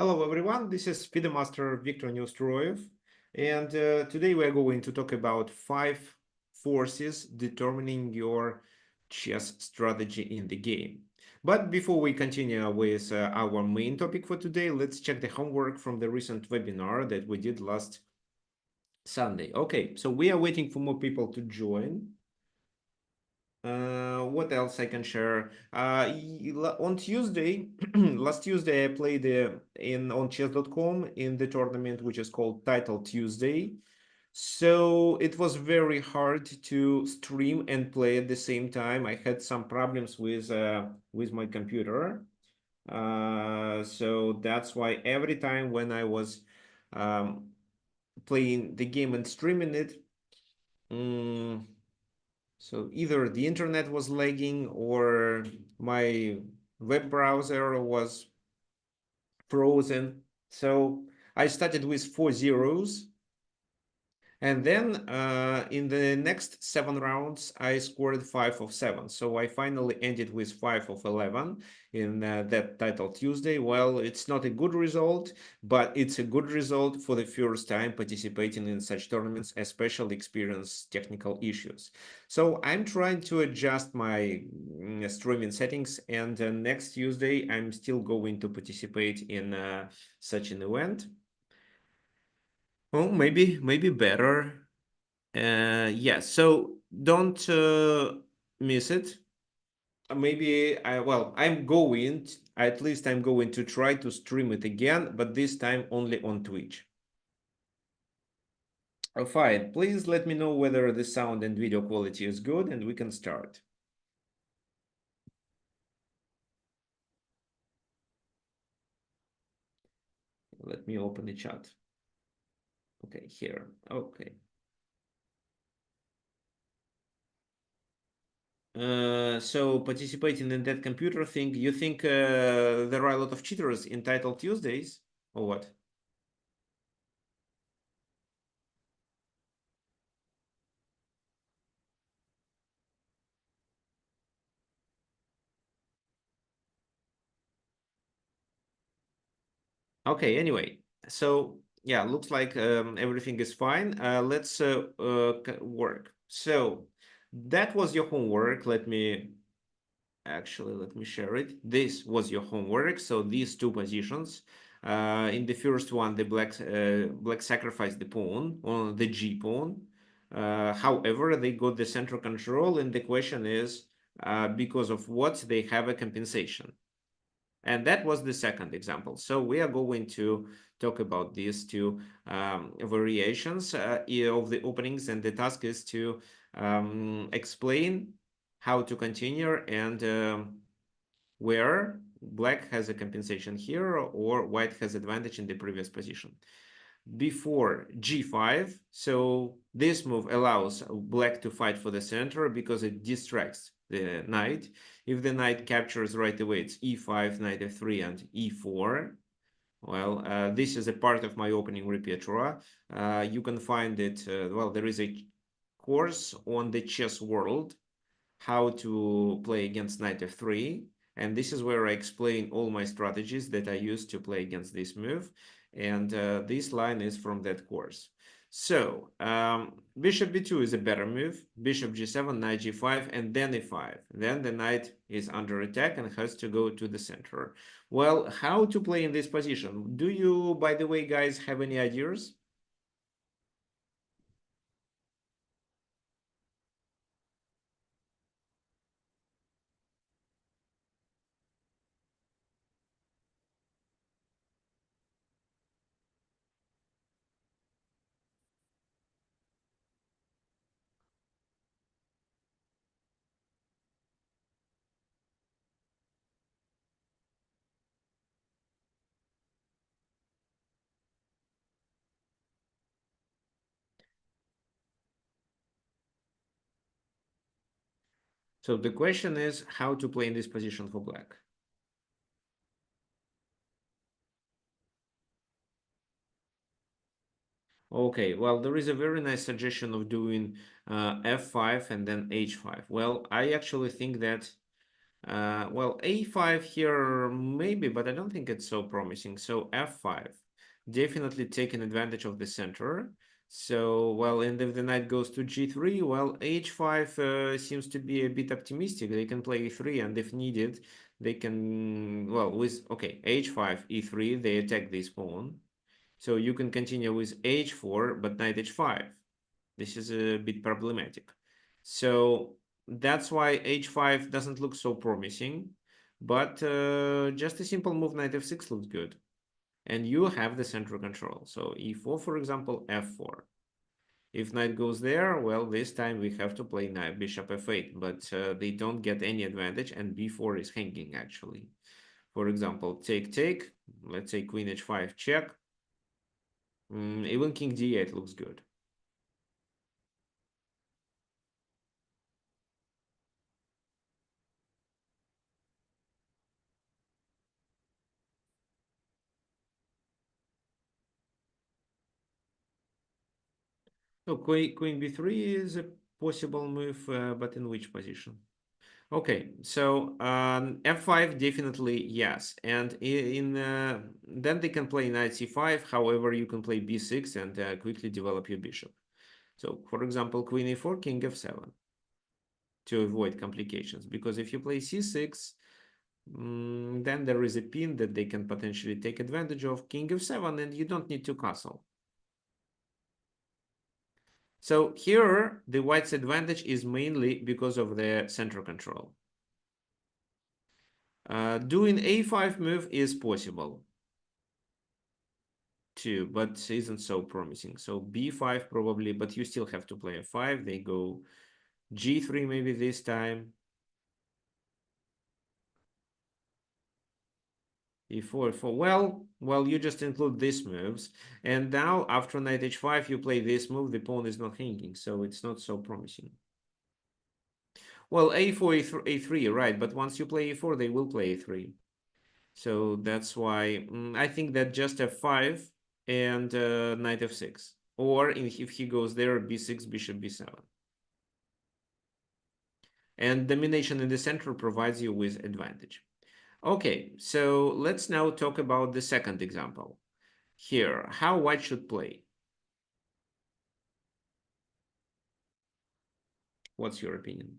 Hello everyone, this is FIDE Master Viktor Neustroyev, and today we are going to talk about 5 forces determining your chess strategy in the game. But before we continue with our main topic for today, let's check the homework from the recent webinar that we did last Sunday. Okay, so we are waiting for more people to join. What else I can share? On Tuesday, last Tuesday, I played on chess.com in the tournament which is called Title Tuesday. So it was very hard to stream and play at the same time. I had some problems with my computer. So that's why every time when I was um, playing the game and streaming it, um, so either the internet was lagging or my web browser was frozen. So I started with 4 zeros. And then in the next 7 rounds, I scored 5 of 7. So I finally ended with 5 of 11 in that title Tuesday. Well, it's not a good result, but it's a good result for the first time participating in such tournaments, especially experience technical issues. So I'm trying to adjust my streaming settings, and next Tuesday, I'm still going to participate in such an event. Oh, maybe better. Yes, so don't miss it. At least I'm going to try to stream it again, but this time only on Twitch. Fine, please let me know whether the sound and video quality is good and we can start. Let me open the chat. Okay, here. Okay. So participating in that computer thing, you think there are a lot of cheaters in Title Tuesdays or what? Okay, anyway, so yeah, looks like everything is fine. Let's work. So that was your homework. Let me share it. This was your homework. So these two positions. In the first one, the black sacrificed the pawn on the G pawn. However, they got the central control, and the question is, because of what they have a compensation. And that was the second example. So we are going to talk about these two variations of the openings, and the task is to explain how to continue and where black has a compensation here or white has advantage in the previous position. Before g5, so this move allows black to fight for the center because it distracts the knight. If the knight captures right away, it's e5, knight f3, and e4. Well, this is a part of my opening repertoire. You can find it, well, there is a course on the chess world, how to play against knight f3. And this is where I explain all my strategies that I use to play against this move. And this line is from that course. So bishop b2 is a better move. Bishop g7, knight g5, and then e5. Then the knight is under attack and has to go to the center. Well, how to play in this position? Do you, by the way, guys, have any ideas? So the question is how to play in this position for black. Okay, well, there is a very nice suggestion of doing f5 and then h5. Well, I actually think that Well, a5 here maybe, but I don't think it's so promising. So f5, definitely taking advantage of the center. So, well, and if the knight goes to g3, well, h5 seems to be a bit optimistic. They can play e3, and if needed, they can, well, with, okay, h5, e3, they attack this pawn. So you can continue with h4, but knight h5. This is a bit problematic. So that's why h5 doesn't look so promising, but just a simple move knight f6 looks good. And you have the central control. So e4, for example, f4. If knight goes there, well, this time we have to play knight bishop f8, but they don't get any advantage, and b4 is hanging actually. For example, take, let's say queen h5 check. Even king d8 looks good. So queen b3 is a possible move, but in which position? Okay, so f5 definitely yes, and then they can play knight c5. However, you can play b6 and quickly develop your bishop. So, for example, queen a4, king f7 to avoid complications. Because if you play c6, then there is a pin that they can potentially take advantage of, king f7, and you don't need to castle. So here, the white's advantage is mainly because of the center control. Doing a5 move is possible too, but isn't so promising. So b5 probably, but you still have to play f5. They go g3 maybe this time. e4, e4. Well, you just include these moves. And now after knight h5, you play this move. The pawn is not hanging, so it's not so promising. Well, a4, a3, right. But once you play e4, they will play a3. So that's why I think that just f5 and knight f6. Or if he goes there, b6, bishop b7. And domination in the center provides you with advantage. Okay, so let's now talk about the second example. Here, how white should play. What's your opinion?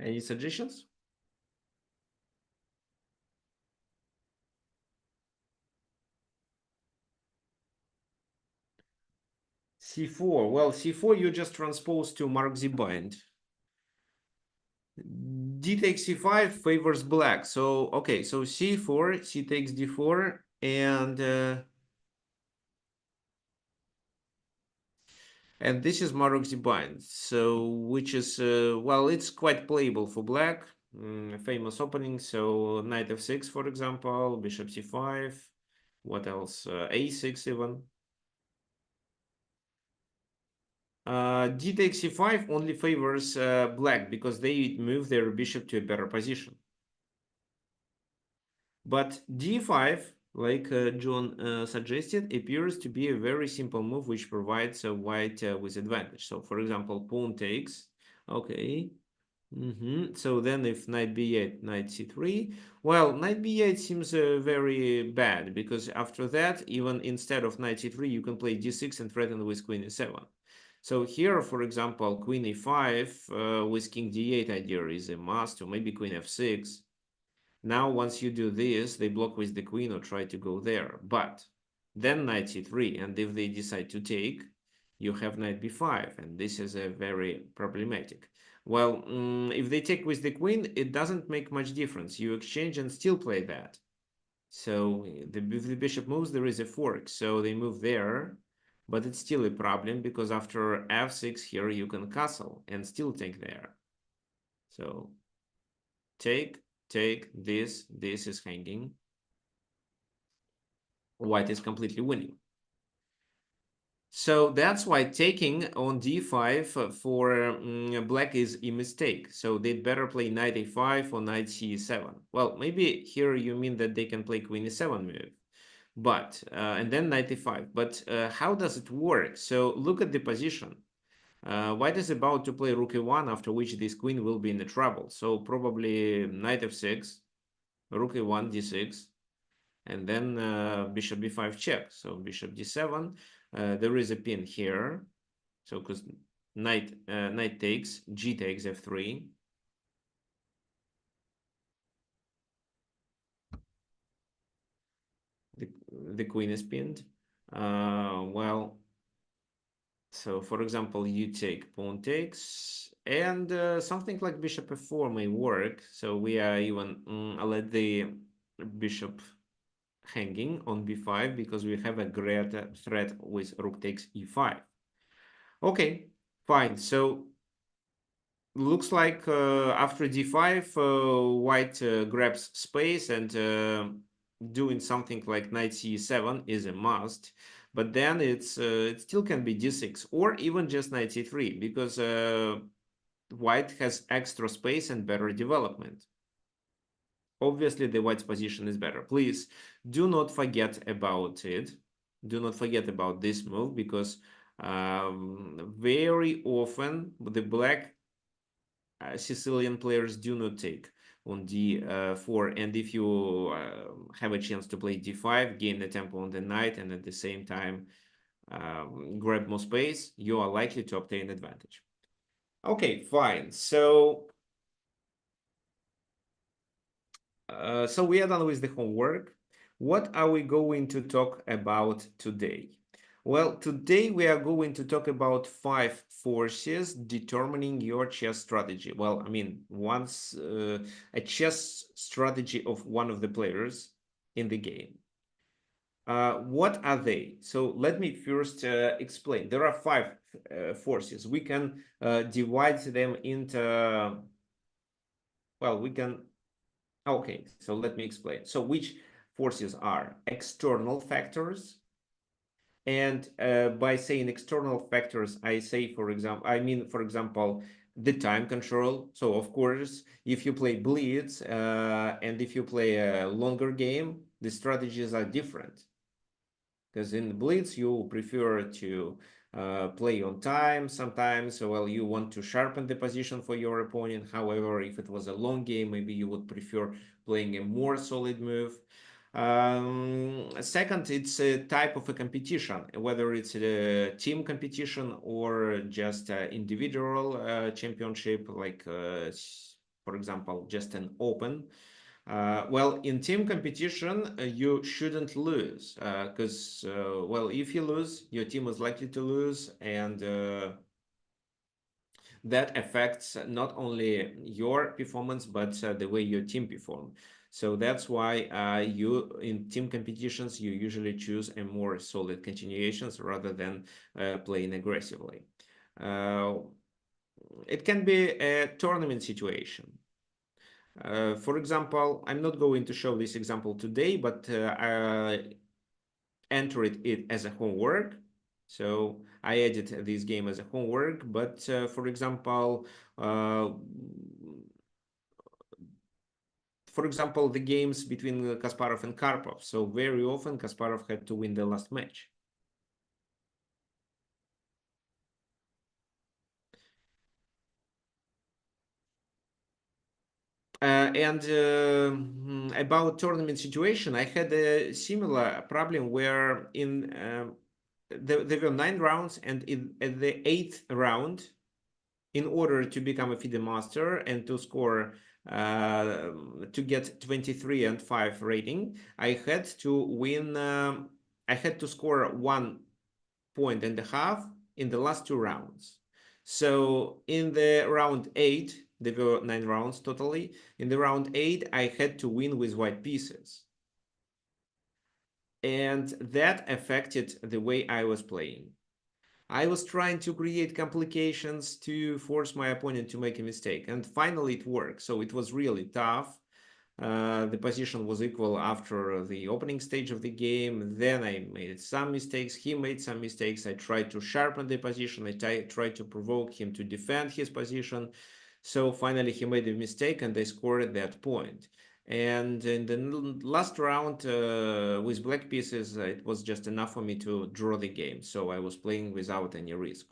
Any suggestions? c4. Well, c4 you just transpose to mark the bind. D takes c5 favors black. So, okay, so c4, c takes d4, and this is Marok's bind. So, which is, well, it's quite playable for black. Famous opening. So, knight f6, for example, bishop c5. What else? A6 even. D takes c5 only favors black because they move their bishop to a better position. But d5, like John suggested, appears to be a very simple move which provides white with advantage. So, for example, pawn takes. Okay. So then if knight b8, knight c3, well, knight b8 seems very bad because after that, even instead of knight c3, you can play d6 and threaten with queen e7. So here, for example, queen e5 with king d8 idea is a must, or maybe queen f6. Now, once you do this, they block with the queen or try to go there. But then knight c3, and if they decide to take, you have knight b5, and this is a very problematic. Well, if they take with the queen, it doesn't make much difference. You exchange and still play that. So if the bishop moves, there is a fork. So they move there, but it's still a problem because after f6 here, you can castle and still take there. So take, this is hanging. white is completely winning. So that's why taking on d5 for black is a mistake. So they'd better play knight a5 or knight c7. Well, maybe here you mean that they can play queen e7 move, but and then knight a5. But how does it work? So look at the position. White is about to play rook e1, after which this queen will be in the trouble. So probably knight f6, rook e1, d6, and then bishop b5 check. So bishop d7. There is a pin here. So because knight takes, g takes f3. The queen is pinned. Well, so for example, you take pawn takes, and something like bishop f4 may work. So we are even let the bishop hanging on b5 because we have a great threat with rook takes e5. Okay, fine. So looks like after d5, white grabs space, and doing something like knight c7 is a must. But then it still can be d6 or even just knight c3 because white has extra space and better development. Obviously, the white's position is better. Please do not forget about it. Do not forget about this move because very often the black Sicilian players do not take on d4, and if you have a chance to play d5, gain the tempo on the knight, and at the same time grab more space, you are likely to obtain advantage. Okay, fine. So so we are done with the homework. What are we going to talk about today? Well, today we are going to talk about 5 forces determining your chess strategy. Well, I mean, once a chess strategy of one of the players in the game. What are they? So let me first explain. There are 5 forces. We can divide them into, well, we can okay, so let me explain. So which forces are external factors? And by saying external factors, I mean, for example, the time control. So of course, if you play blitz and if you play a longer game, the strategies are different. Because in blitz, you prefer to play on time sometimes. Well, you want to sharpen the position for your opponent. However, if it was a long game, maybe you would prefer playing a more solid move. Second, it's a type of a competition, whether it's a team competition or just an individual championship, like, for example, just an open. Well, in team competition, you shouldn't lose because, well, if you lose, your team is likely to lose, and that affects not only your performance but the way your team perform. So that's why you in team competitions you usually choose a more solid continuations rather than playing aggressively. Uh, it can be a tournament situation. For example, I'm not going to show this example today, but I entered it as a homework. So I added this game as a homework, but for example, the games between Kasparov and Karpov. So very often Kasparov had to win the last match. And about tournament situation, I had a similar problem where there were 9 rounds, and at the 8th round, in order to become a FIDE master and to score to get 23 and 5 rating, I had to win. I had to score 1.5 in the last 2 rounds. So in the round 8, there were 9 rounds totally. In the round 8, I had to win with white pieces. And that affected the way I was playing. I was trying to create complications to force my opponent to make a mistake. And finally it worked. So it was really tough. The position was equal after the opening stage of the game. Then I made some mistakes. He made some mistakes. I tried to sharpen the position. I tried to provoke him to defend his position. So finally, he made a mistake, and I scored that point. And in the last round with black pieces, it was just enough for me to draw the game. So I was playing without any risk.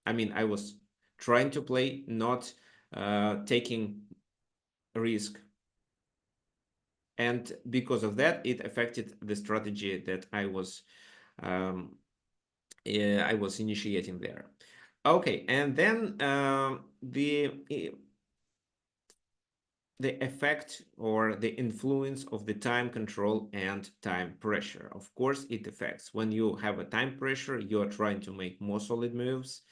I mean, I was trying to play, not taking risk. And because of that, it affected the strategy that um, I was initiating there. Okay, and then the effect or the influence of the time control and time pressure. Of course, it affects. When you have a time pressure, you are trying to make more solid moves,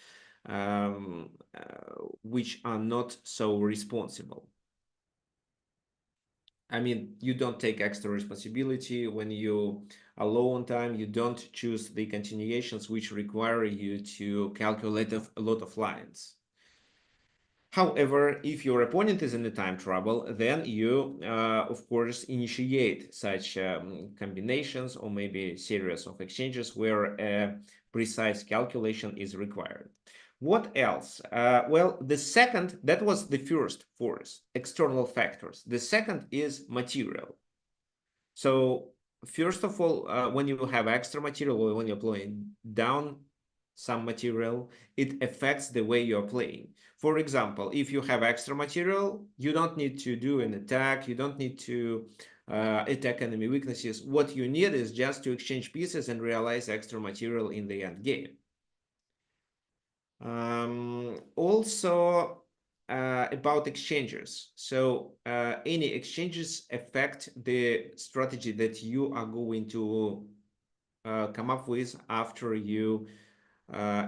which are not so responsible. I mean, you don't take extra responsibility when you are low on time. You don't choose the continuations which require you to calculate a lot of lines. However, if your opponent is in the time trouble, then you, of course, initiate such combinations or maybe series of exchanges where a precise calculation is required. What else? Well, the second, that was the first force, external factors. The second is material. So first of all, when you have extra material or when you're playing down some material, it affects the way you're playing. For example, if you have extra material, you don't need to do an attack. You don't need to attack enemy weaknesses. What you need is just to exchange pieces and realize extra material in the end game. Also, about exchanges. So any exchanges affect the strategy that you are going to come up with after you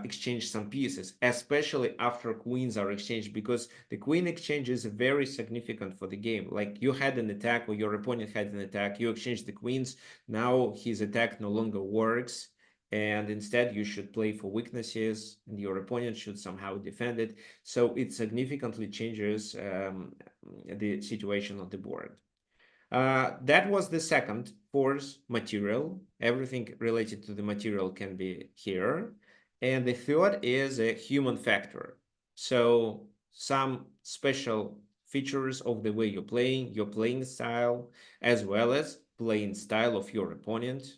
exchange some pieces, especially after queens are exchanged, because the queen exchange is very significant for the game. Like you had an attack or your opponent had an attack, you exchange the queens, now his attack no longer works, and instead you should play for weaknesses and your opponent should somehow defend it. So it significantly changes the situation on the board. That was the second force, material. Everything related to the material can be here. And the third is a human factor. So some special features of the way you're playing, your playing style, as well as playing style of your opponent.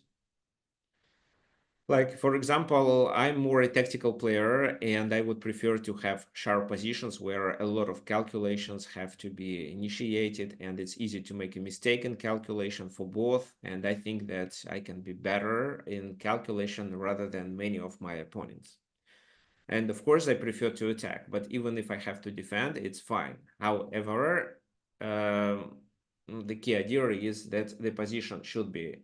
Like, for example, I'm more a tactical player and I would prefer to have sharp positions where a lot of calculations have to be initiated and it's easy to make a mistake in calculation for both. And I think that I can be better in calculation rather than many of my opponents. And of course, I prefer to attack, but even if I have to defend, it's fine. However, the key idea is that the position should be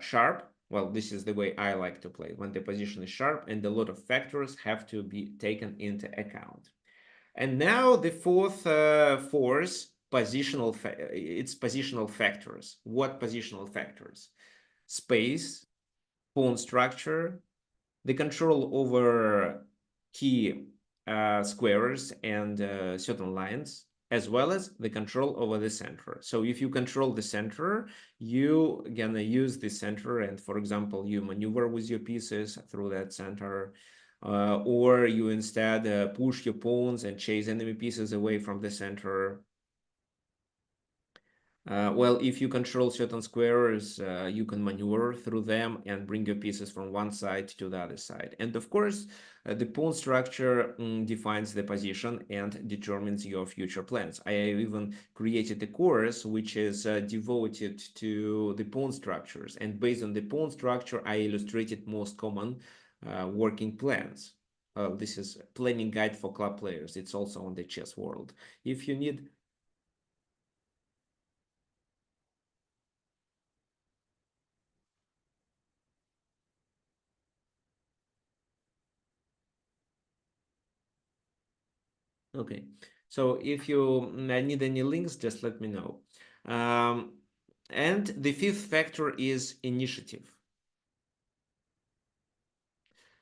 sharp. Well, this is the way I like to play, when the position is sharp and a lot of factors have to be taken into account. And now the fourth force, it's positional factors. What positional factors? Space, pawn structure, the control over key squares and certain lines, as well as the control over the center. So if you control the center, you gonna use the center and, for example, you maneuver with your pieces through that center, or you instead push your pawns and chase enemy pieces away from the center. Well, if you control certain squares, you can maneuver through them and bring your pieces from one side to the other side. And of course, the pawn structure defines the position and determines your future plans. I have even created a course which is devoted to the pawn structures. And based on the pawn structure, I illustrated most common working plans. This is planning guide for club players. It's also on the Chess World. If you need Okay, so if you need any links, just let me know. Um, and the fifth factor is initiative.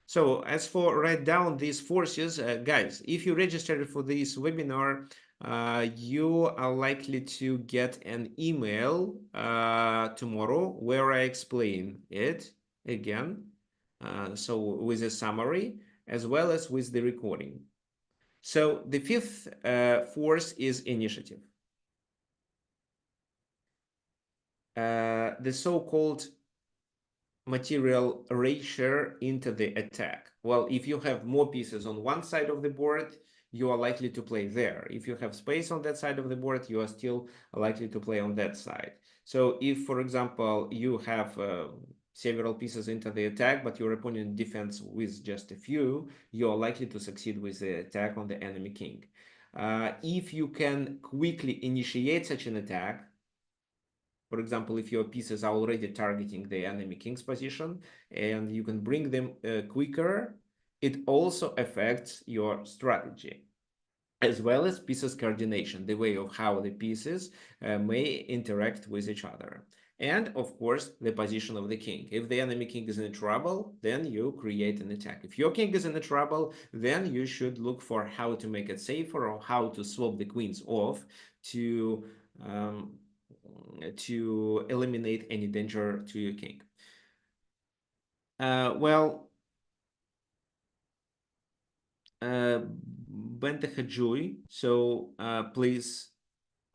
So as for write down these forces, guys, if you registered for this webinar, you are likely to get an email tomorrow where I explain it again. So with a summary as well as with the recording. So the fifth force is initiative. The so-called material erasure into the attack. Well, if you have more pieces on one side of the board, you are likely to play there. If you have space on that side of the board, you are still likely to play on that side. So if, for example, you have several pieces into the attack, but your opponent defends with just a few, you are likely to succeed with the attack on the enemy king. If you can quickly initiate such an attack, for example, if your pieces are already targeting the enemy king's position and you can bring them quicker, it also affects your strategy, as well as pieces coordination, the way of how the pieces may interact with each other. And of course, the position of the king. If the enemy king is in trouble, then you create an attack. If your king is in trouble, then you should look for how to make it safer or how to swap the queens off to um, eliminate any danger to your king. Well, Bente so please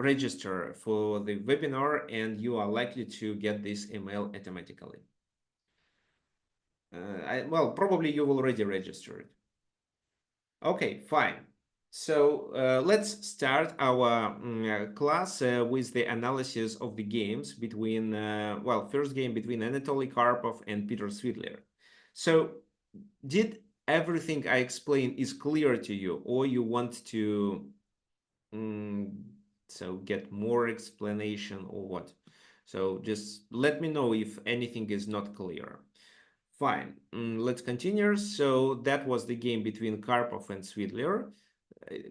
register for the webinar and you are likely to get this email automatically. Well, probably you've already registered. Okay, fine. So let's start our class with the analysis of the games between, well, first game between Anatoly Karpov and Peter Svidler. So did everything I explained is clear to you, or you want to so get more explanation or what? So just let me know if anything is not clear. Fine, let's continue. So that was the game between Karpov and Svidler.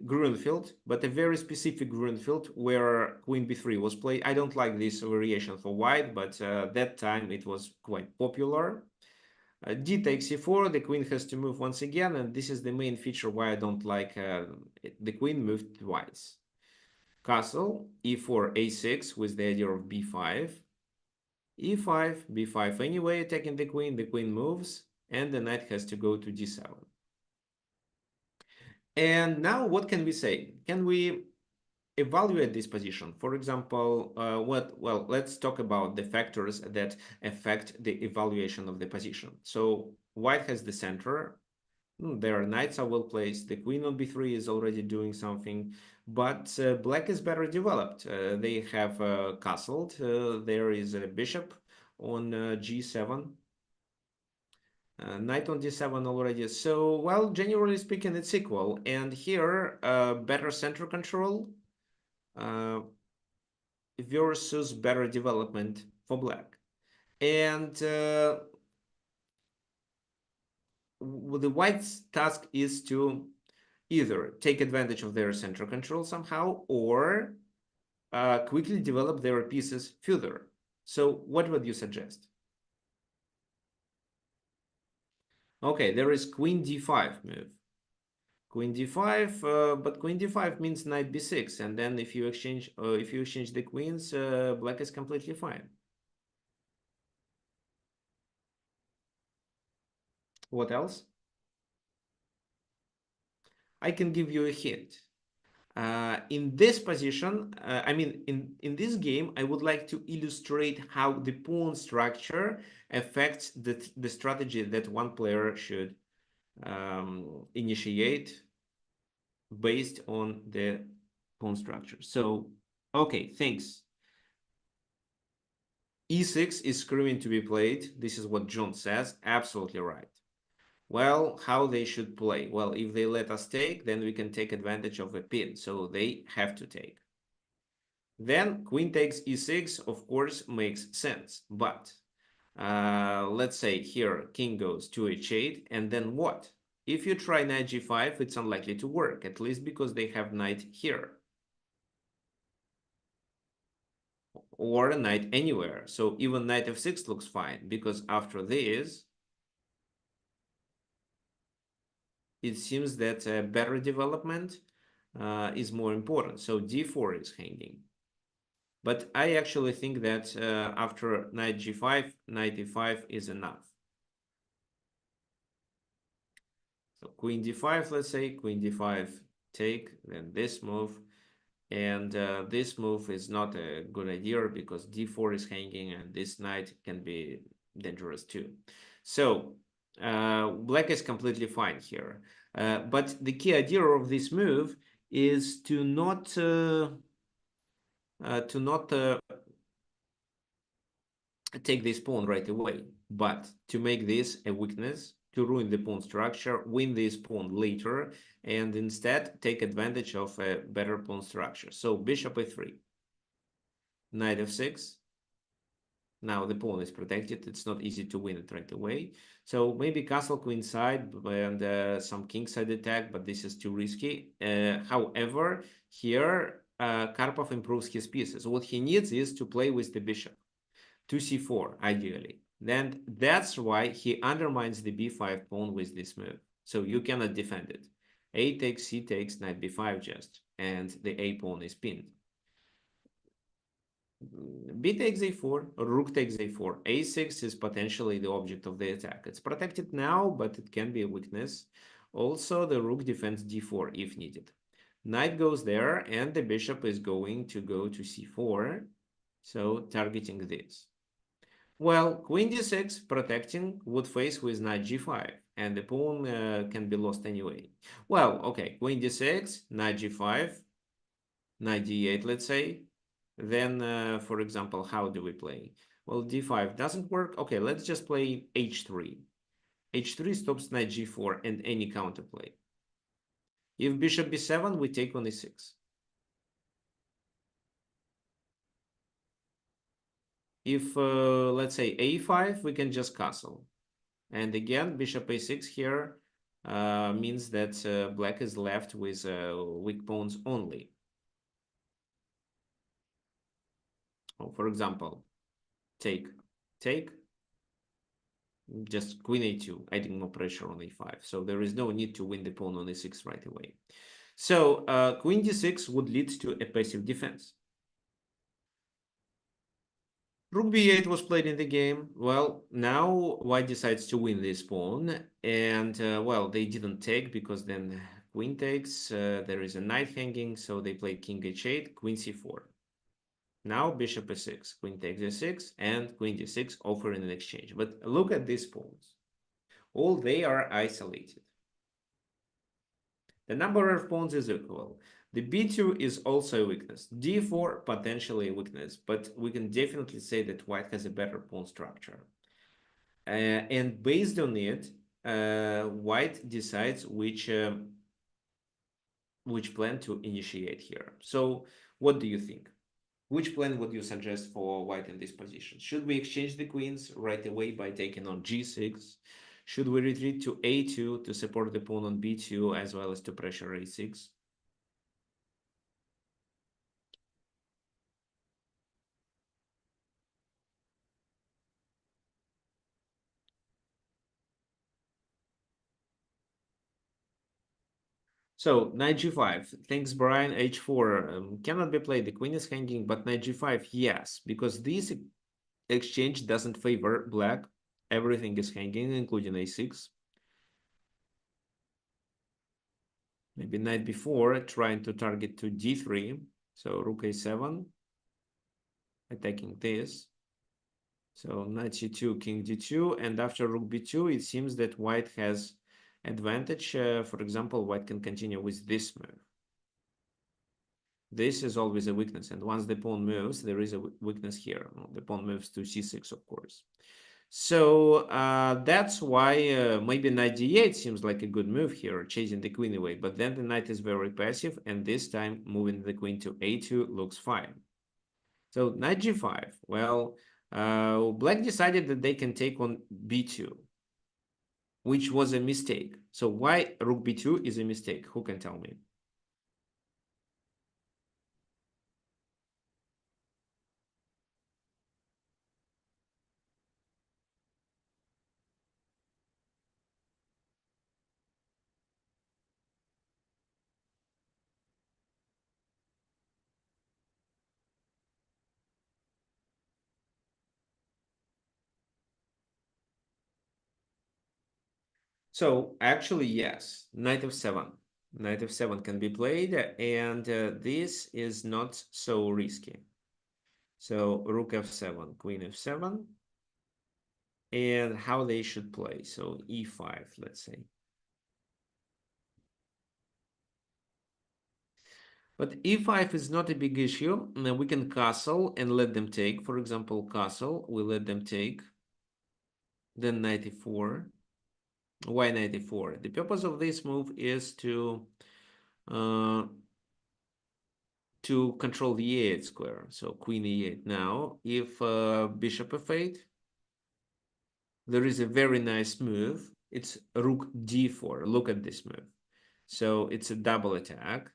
Grunfeld, but a very specific Grunfeld where Queen b3 was played. I don't like this variation for white, but that time it was quite popular. D takes c4, the queen has to move once again, and this is the main feature why I don't like the queen moved twice. Castle, e4, a6 with the idea of b5, e5, b5 anyway, attacking the queen moves, and the knight has to go to d7. And now what can we say? Can we evaluate this position? For example, well, let's talk about the factors that affect the evaluation of the position. So white has the center. There are knights are well placed. The queen on b3 is already doing something, but black is better developed. They have castled. There is a bishop on g7. Knight on d7 already. So, well, generally speaking, it's equal. And here, better center control uh, versus better development for black. And the white's task is to either take advantage of their center control somehow or quickly develop their pieces further. So what would you suggest? Okay, there is queen d5 move. Queen d5, but queen d5 means knight b6, and then if you exchange the queens, black is completely fine. What else? I can give you a hint. In this position, I mean, in this game, I would like to illustrate how the pawn structure affects the strategy that one player should initiate based on the pawn structure. So, okay, thanks. E6 is screwing to be played. This is what John says. Absolutely right. Well, how they should play? Well, if they let us take, then we can take advantage of a pin. So they have to take. Then queen takes e6, of course, makes sense. But let's say here king goes to h8, and then what? If you try knight g5, it's unlikely to work, at least because they have knight here. Or a knight anywhere. So even knight f6 looks fine, because after this, it seems that a better development is more important. So d4 is hanging. But I actually think that after knight g5, knight e5 is enough. So queen d5, let's say, queen d5 take, then this move. And this move is not a good idea because d4 is hanging and this knight can be dangerous too. So black is completely fine here. But the key idea of this move is to not take this pawn right away, but to make this a weakness, to ruin the pawn structure, win this pawn later, and instead take advantage of a better pawn structure. So bishop a3, knight f6. Now the pawn is protected. It's not easy to win it right away. So maybe castle queen side and some king side attack, but this is too risky. However, here Karpov improves his pieces. What he needs is to play with the bishop to c4, ideally. Then that's why he undermines the b5 pawn with this move. So you cannot defend it. A takes, c takes, knight b5 just, and the a pawn is pinned. B takes a4, rook takes a4. a6 is potentially the object of the attack. It's protected now, but it can be a weakness. Also, the rook defends d4 if needed. Knight goes there, and the bishop is going to go to c4, so targeting this. Well, queen d6 protecting would face with knight g5, and the pawn can be lost anyway. Well, okay, queen d6, knight g5, knight d8, let's say. Then, for example, how do we play? Well, d5 doesn't work. Okay, let's just play h3. h3 stops knight g4 and any counterplay. If bishop b7, we take on e6. If, let's say, a5, we can just castle. And again, bishop a6 here means that black is left with weak pawns only. Oh, for example, take, take, just queen a2, adding more pressure on a5. So there is no need to win the pawn on a6 right away. So queen d6 would lead to a passive defense. Rook b8 was played in the game. Well, now white decides to win this pawn. And, well, they didn't take because then queen takes. There is a knight hanging, so they play king h8, queen c4. Now bishop e6, queen takes e6, and queen d6 offering an exchange. But look at these pawns. All they are isolated. The number of pawns is equal. The b2 is also a weakness. d4 potentially a weakness, but we can definitely say that white has a better pawn structure. And based on it, white decides which plan to initiate here. So what do you think? Which plan would you suggest for white in this position? Should we exchange the queens right away by taking on g6? Should we retreat to a2 to support the pawn on b2 as well as to pressure a6? So knight g5. Thanks, Brian. h4 cannot be played. The queen is hanging, but knight g5, yes, because this exchange doesn't favor black. Everything is hanging, including a6. Maybe knight b4, trying to target to d3. So rook a7, attacking this. So knight c2, king d2, and after rook b2, it seems that white has advantage. For example, white can continue with this move. This is always a weakness, and once the pawn moves, there is a weakness here. The pawn moves to c6, of course. So that's why maybe knight d8 seems like a good move here, chasing the queen away. But then the knight is very passive, and this time moving the queen to a2 looks fine. So knight g5. Well, black decided that they can take on b2, which was a mistake. So why rook b2 is a mistake? Who can tell me? So actually, yes, knight f7. Knight f7 can be played, and this is not so risky. So rook f7, queen f7, and how they should play. So e5, let's say. But e5 is not a big issue. We can castle and let them take. For example, castle, we let them take. Then knight e4. Why knight e4? The purpose of this move is uh, to control the e8 square. So queen e8. Now, if bishop f8, there is a very nice move. It's rook d4. Look at this move. So it's a double attack.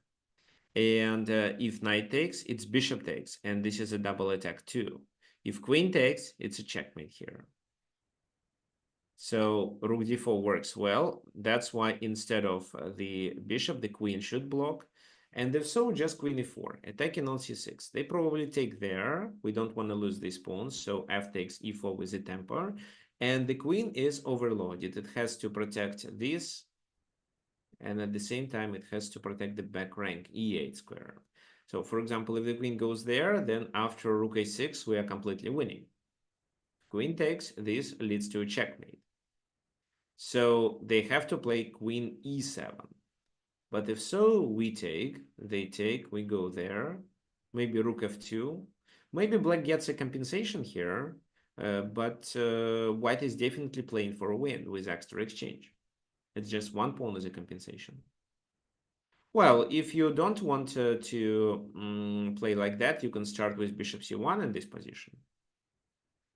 And if knight takes, it's bishop takes. And this is a double attack too. If queen takes, it's a checkmate here. So rook d4 works well. That's why instead of the bishop, the queen should block. And if so, just queen e4, attacking on c6. They probably take there. We don't want to lose these pawns. So f takes e4 with a temper. And the queen is overloaded. It has to protect this. And at the same time, it has to protect the back rank, e8 square. So for example, if the queen goes there, then after rook a6, we are completely winning. Queen takes, this leads to a checkmate. So they have to play queen e7. But if so, we take, they take, we go there. Maybe rook f2. Maybe black gets a compensation here, but white is definitely playing for a win with extra exchange. It's just one pawn as a compensation. Well, if you don't want to play like that, you can start with bishop c1 in this position.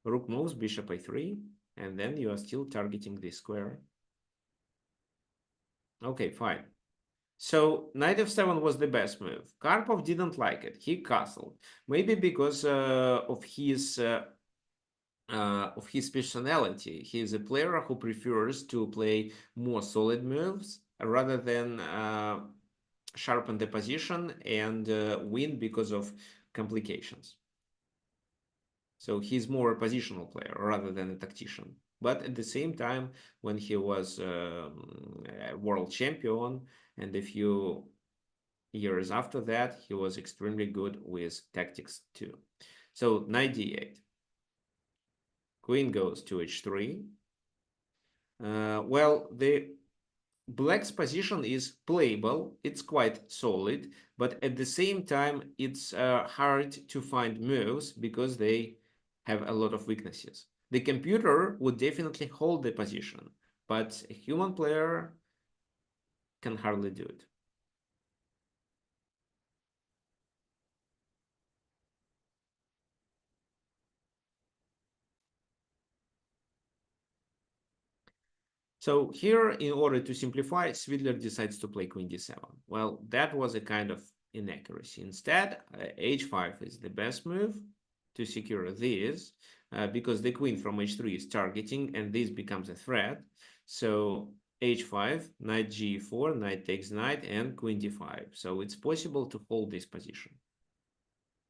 Rook moves, bishop a3, and then you are still targeting this square. Okay, fine. So knight f7 was the best move. Karpov didn't like it. He castled. Maybe because of his personality. He is a player who prefers to play more solid moves rather than sharpen the position and win because of complications. So he's more a positional player rather than a tactician. But at the same time, when he was a world champion and a few years after that, he was extremely good with tactics too. So knight d8. Queen goes to h3. Well, the black's position is playable. It's quite solid, but at the same time, it's hard to find moves because they have a lot of weaknesses. The computer would definitely hold the position, but a human player can hardly do it. So here, in order to simplify, Svidler decides to play queen d7. Well, that was a kind of inaccuracy. Instead, h5 is the best move to secure this, because the queen from h3 is targeting, and this becomes a threat. So h5, knight g4, knight takes knight, and queen d5. So it's possible to hold this position.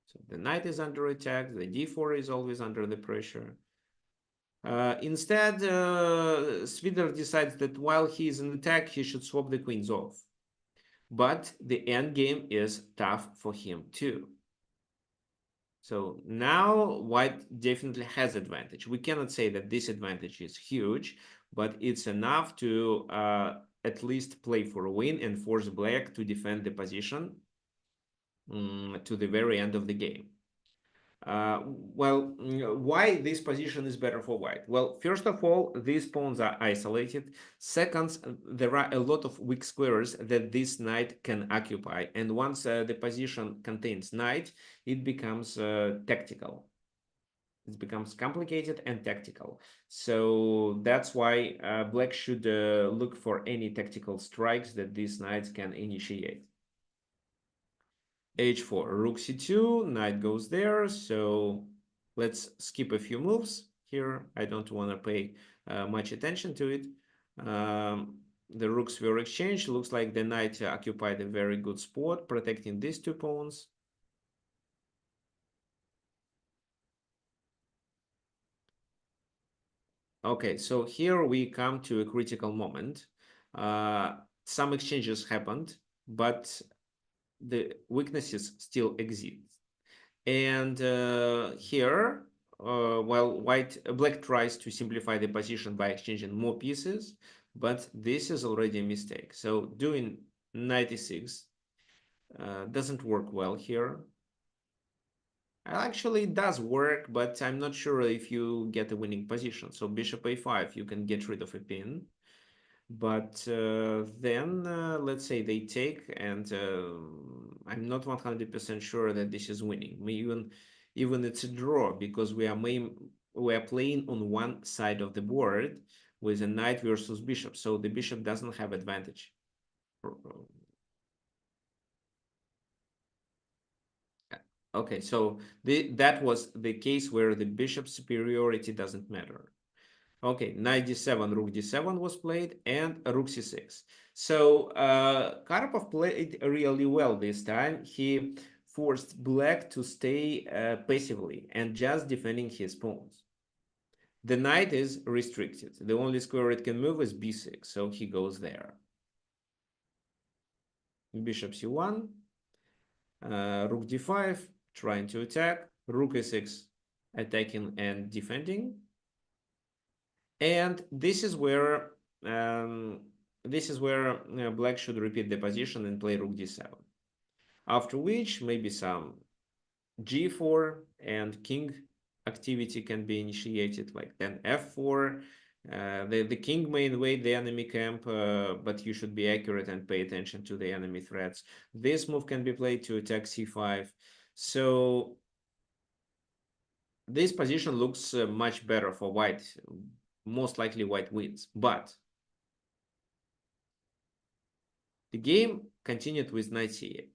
So the knight is under attack, the d4 is always under the pressure. Instead, Svidler decides that while he is in attack, he should swap the queens off. But the endgame is tough for him too. So now white definitely has advantage. We cannot say that this advantage is huge, but it's enough to at least play for a win and force black to defend the position to the very end of the game. Well, why this position is better for white? Well, first of all, these pawns are isolated. Second, there are a lot of weak squares that this knight can occupy. And once the position contains knight, it becomes tactical. It becomes complicated and tactical. So that's why black should look for any tactical strikes that these knights can initiate. h4, rook c2, knight goes there, so let's skip a few moves here. I don't want to pay much attention to it. The rooks were exchanged. Looks like the knight occupied a very good spot, protecting these two pawns. Okay, so here we come to a critical moment. Some exchanges happened, but the weaknesses still exist. And here, while black tries to simplify the position by exchanging more pieces, but this is already a mistake. So doing 96 doesn't work well here. Actually, it does work, but I'm not sure if you get a winning position. So bishop a5, you can get rid of a pin. But then let's say they take, and I'm not 100% sure that this is winning. Even it's a draw because we are playing on one side of the board with a knight versus bishop, so the bishop doesn't have advantage. Okay, so that was the case where the bishop superiority doesn't matter. Okay, knight d7, rook d7 was played, and rook c6. So Karpov played really well this time. He forced black to stay passively and just defending his pawns. The knight is restricted. The only square it can move is b6, so he goes there. Bishop c1, rook d5, trying to attack, rook a6, attacking and defending. And this is where black should repeat the position and play rook d7. After which maybe some g4 and king activity can be initiated, like then f4. The king may invade the enemy camp, but you should be accurate and pay attention to the enemy threats. This move can be played to attack c5. So this position looks much better for white. Most likely white wins, but the game continued with knight c8.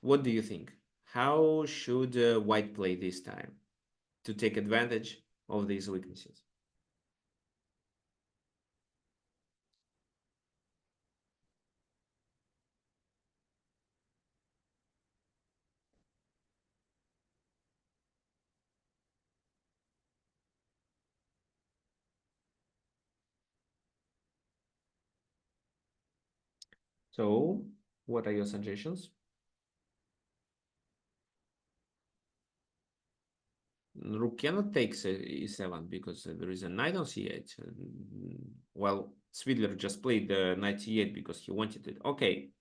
What do you think? How should white play this time to take advantage of these weaknesses? So, what are your suggestions? Rook cannot take e7 because there is a knight on c8. Well, Swidler just played the knight c8 because he wanted it. Okay,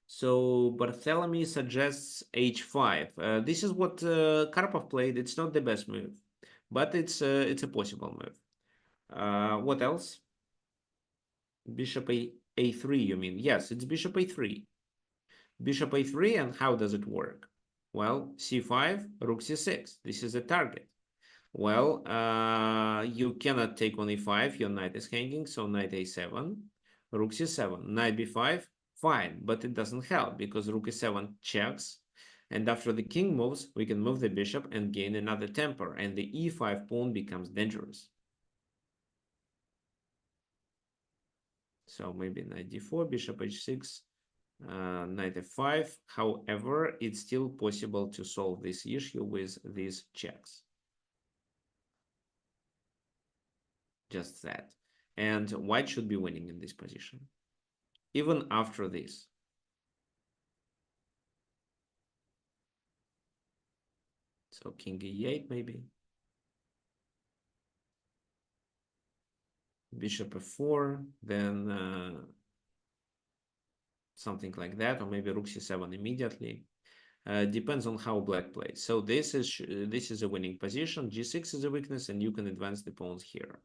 so Bartholomew suggests h5. This is what Karpov played. It's not the best move, but it's a possible move. What else? Bishop a3, you mean? Yes, it's bishop a3. Bishop a3, and how does it work? Well, c5, rook c6. This is a target. Well, you cannot take on e5. Your knight is hanging, so knight a7, rook c7, knight b5. Fine, but it doesn't help because rook e7 checks. And after the king moves, we can move the bishop and gain another temper, and the e5 pawn becomes dangerous. So maybe knight d4, bishop h6, knight f5. However, it's still possible to solve this issue with these checks. Just that. And white should be winning in this position, even after this. So king e8 maybe. Bishop f4, then something like that, or maybe rook c7 immediately. Depends on how black plays. So this is a winning position. G6 is a weakness, and you can advance the pawns here.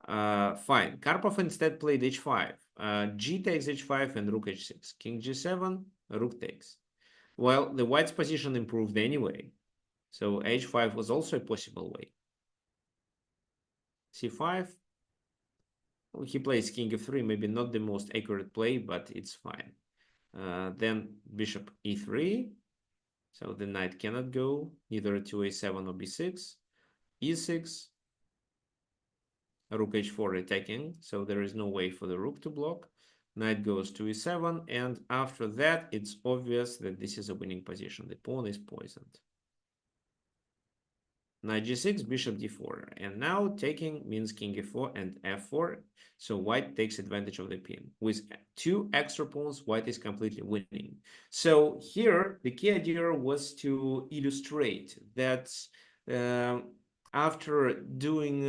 Fine. Karpov instead played h5. G takes h5 and rook h6. King g7, rook takes. Well, the white's position improved anyway. So h5 was also a possible way. c5. Well, he plays king f3, maybe not the most accurate play, but it's fine. Then bishop e3. So the knight cannot go either to a7 or b6. e6. Rook h4 attacking, so there is no way for the rook to block. Knight goes to e7, and after that, it's obvious that this is a winning position. The pawn is poisoned. knight g6, bishop d4. And now taking means king e4 and f4. So white takes advantage of the pin. With two extra pawns, white is completely winning. So here, the key idea was to illustrate that after doing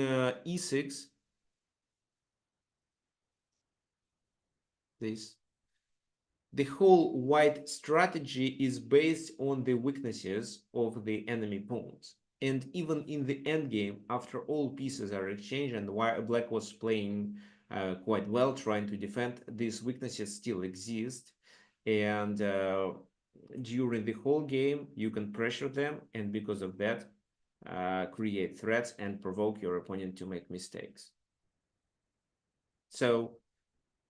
e6, this the whole white strategy is based on the weaknesses of the enemy pawns. And even in the endgame, after all pieces are exchanged and black was playing quite well, trying to defend, these weaknesses still exist. And during the whole game, you can pressure them, and because of that, create threats and provoke your opponent to make mistakes. So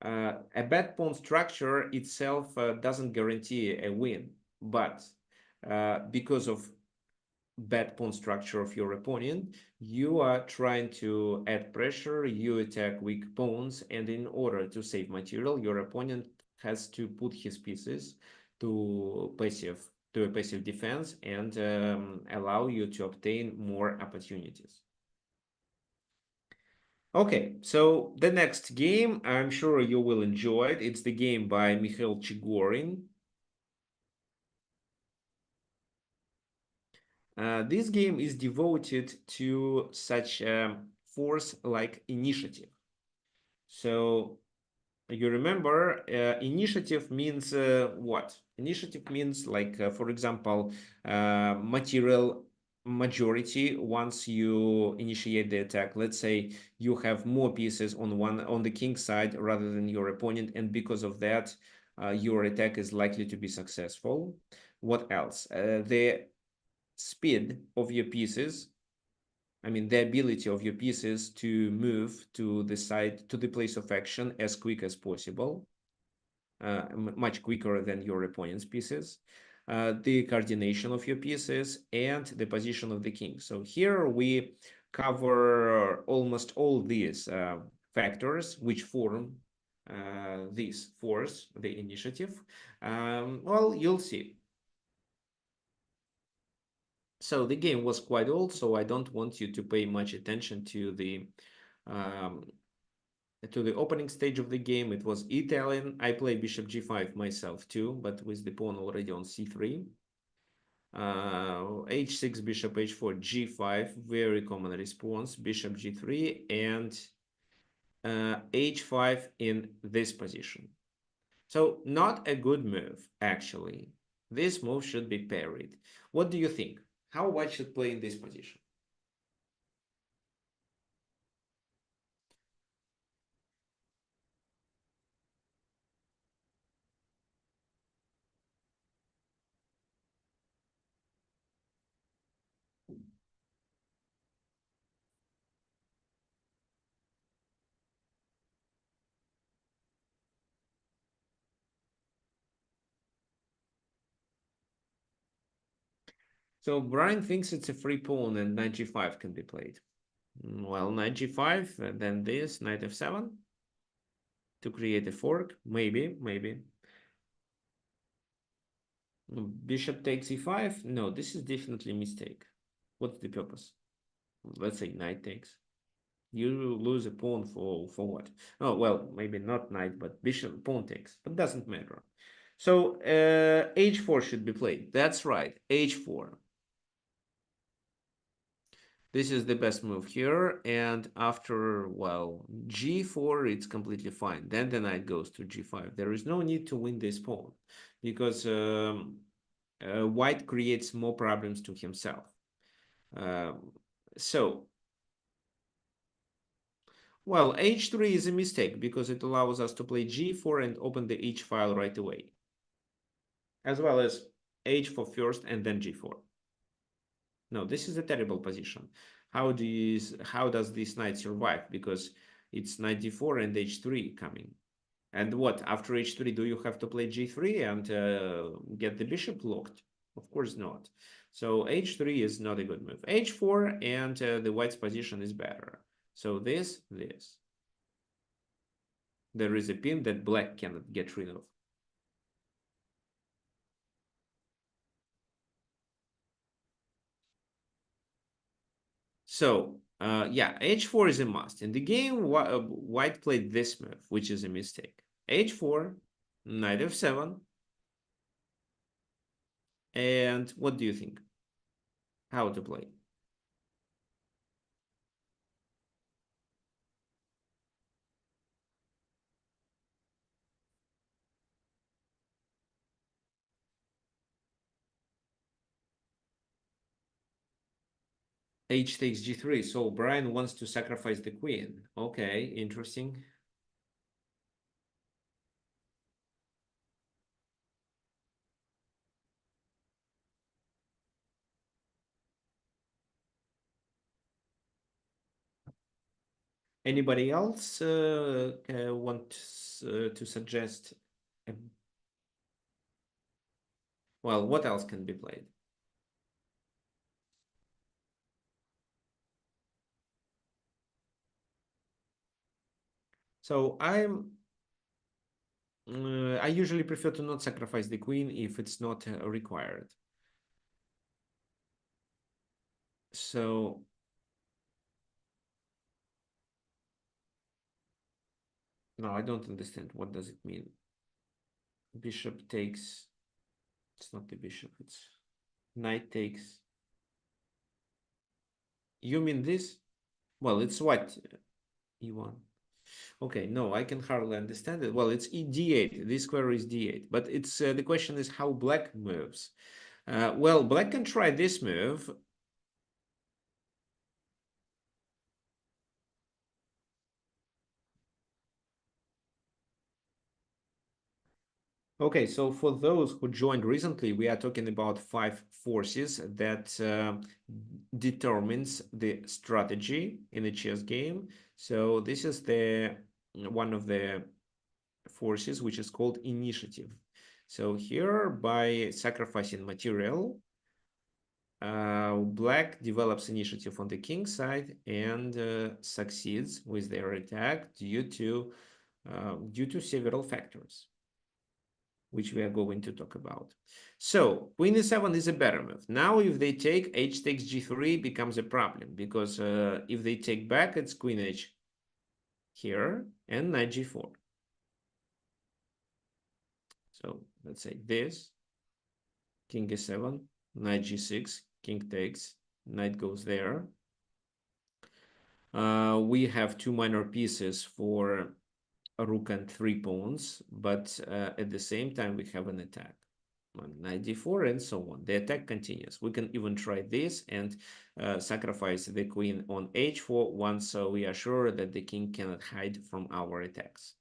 a bad pawn structure itself doesn't guarantee a win, but because of bad pawn structure of your opponent, you are trying to add pressure, you attack weak pawns, and in order to save material, your opponent has to put his pieces to a passive defense and allow you to obtain more opportunities. Okay, so the next game, I'm sure you will enjoy it. It's the game by Mikhail Chigorin. This game is devoted to such a force like initiative. So you remember, initiative means what? Initiative means like, for example, material majority once you initiate the attack. Let's say you have more pieces on the king side rather than your opponent, and because of that, your attack is likely to be successful. What else? The speed of your pieces, I mean, the ability of your pieces to move to the side, to the place of action as quick as possible, much quicker than your opponent's pieces, the coordination of your pieces, and the position of the king. So here we cover almost all these factors which form this force, the initiative. Well, you'll see. So the game was quite old, so I don't want you to pay much attention um, to the opening stage of the game. It was Italian. I play bishop g5 myself too, but with the pawn already on c3. H6, bishop h4, g5, very common response, bishop g3, and h5 in this position. So not a good move, actually. This move should be parried. What do you think? How white should play in this position? So Brian thinks it's a free pawn and knight g5 can be played. Well, knight g5, then this, knight f7 to create a fork. Maybe, maybe. Bishop takes e5. No, this is definitely a mistake. What's the purpose? Let's say knight takes. You lose a pawn for what? Oh, well, maybe not knight, but bishop pawn takes. But doesn't matter. So h4 should be played. That's right, h4. This is the best move here, and after, well, g4, it's completely fine. Then the knight goes to g5. There is no need to win this pawn, because white creates more problems to himself. Um, so, well, h3 is a mistake, because it allows us to play g4 and open the h file right away, as well as h4 first and then g4. No, this is a terrible position. How does this knight survive? Because it's knight d4 and h3 coming. And what, after h3, do you have to play g3 and get the bishop locked? Of course not. So h3 is not a good move. h4, and the white's position is better. So this. There is a pin that black cannot get rid of. So, yeah, h4 is a must. In the game, white played this move, which is a mistake. h4, knight f7, and what do you think? How to play? H takes g3. So Brian wants to sacrifice the queen. Okay, interesting. Anybody else want to suggest? Well, what else can be played? So I usually prefer to not sacrifice the queen if it's not required. So no, I don't understand. What does it mean? Bishop takes. It's not the bishop. It's knight takes. You mean this? Well, it's what? E1. Okay, no, I can hardly understand it. Well, it's d8. This square is d8, but it's the question is how black moves. Well, black can try this move. Okay, so for those who joined recently, we are talking about 5 forces that determines the strategy in a chess game. So this is the one of the forces which is called initiative. So here, by sacrificing material, black develops initiative on the king side and succeeds with their attack due to several factors, which we are going to talk about. So queen e7 is a better move. Now, if they take h takes g3 becomes a problem because if they take back, it's queen h here and knight g4. So let's say this, king e7, knight g6, king takes, knight goes there. We have two minor pieces for a rook and 3 pawns, but at the same time we have an attack on knight d4 and so on. The attack continues. We can even try this and sacrifice the queen on h4 once we are sure that the king cannot hide from our attacks.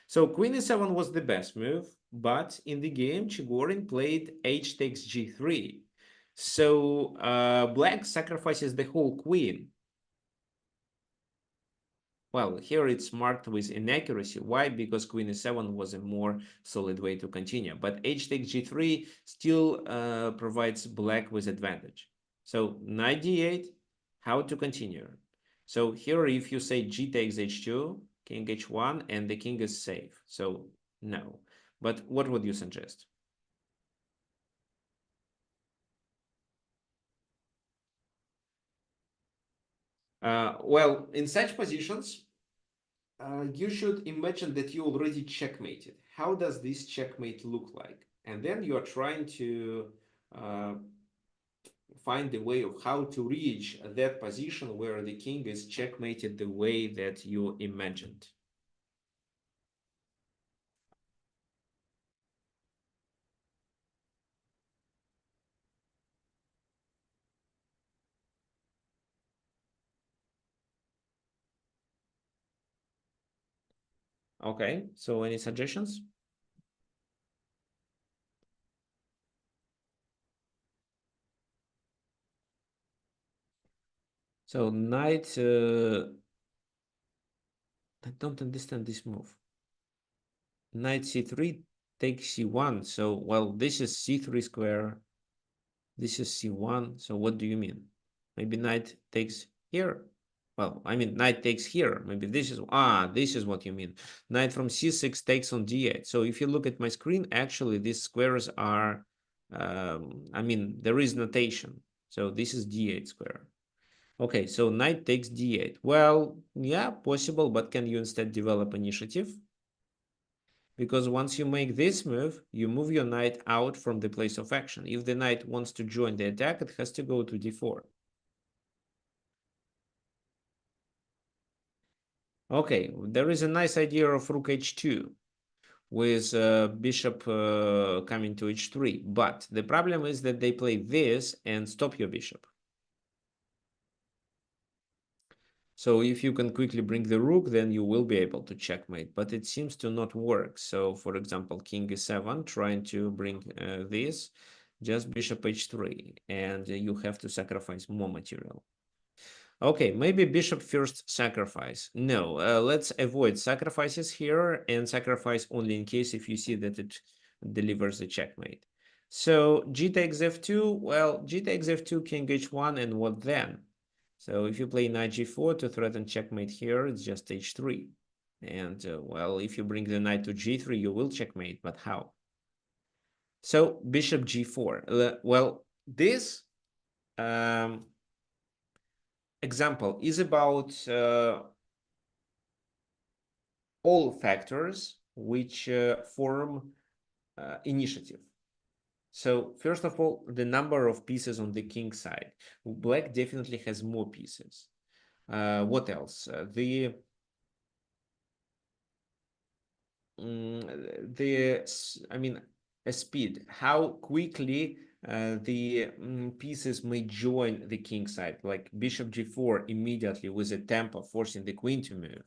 So queen e7 was the best move, but in the game Chigorin played h takes g3. So black sacrifices the whole queen. Well, here it's marked with inaccuracy. Why? Because queen e7 was a more solid way to continue. But h takes g3 still provides black with advantage. So knight d8, how to continue? So here if you say g takes h2, king h1, and the king is safe. So no. But what would you suggest? Well, in such positions, you should imagine that you already checkmated. How does this checkmate look like? And then you are trying to uh, find a way of how to reach that position where the king is checkmated the way that you imagined. Okay, so any suggestions? So knight, I don't understand this move. Knight c3 takes c1. So, well, this is c3 square. This is c1. So what do you mean? Maybe knight takes here. Well, I mean, knight takes here. Maybe this is what you mean. Knight from c6 takes on d8. So if you look at my screen, actually, these squares are, I mean, there is notation. So this is d8 square. Okay, so knight takes d8. Well, yeah, possible, but can you instead develop initiative? Because once you make this move, you move your knight out from the place of action. If the knight wants to join the attack, it has to go to d4. Okay, there is a nice idea of rook h2 with bishop coming to h3, but the problem is that they play this and stop your bishop. So if you can quickly bring the rook, then you will be able to checkmate, but it seems to not work. So for example, king e7, trying to bring this, just bishop h3, and you have to sacrifice more material. Okay, maybe bishop first sacrifice. No, let's avoid sacrifices here and sacrifice only in case if you see that it delivers a checkmate. So g takes f2, well, g takes f2, king h1, and what then? So if you play knight g4 to threaten checkmate here, it's just h3. And well, if you bring the knight to g3, you will checkmate, but how? So bishop g4. Well, this example is about all factors which form initiative. So first of all, the number of pieces on the king side. Black definitely has more pieces. What else? I mean, a speed. How quickly the pieces may join the king side, like bishop g4 immediately with a tempo forcing the queen to move.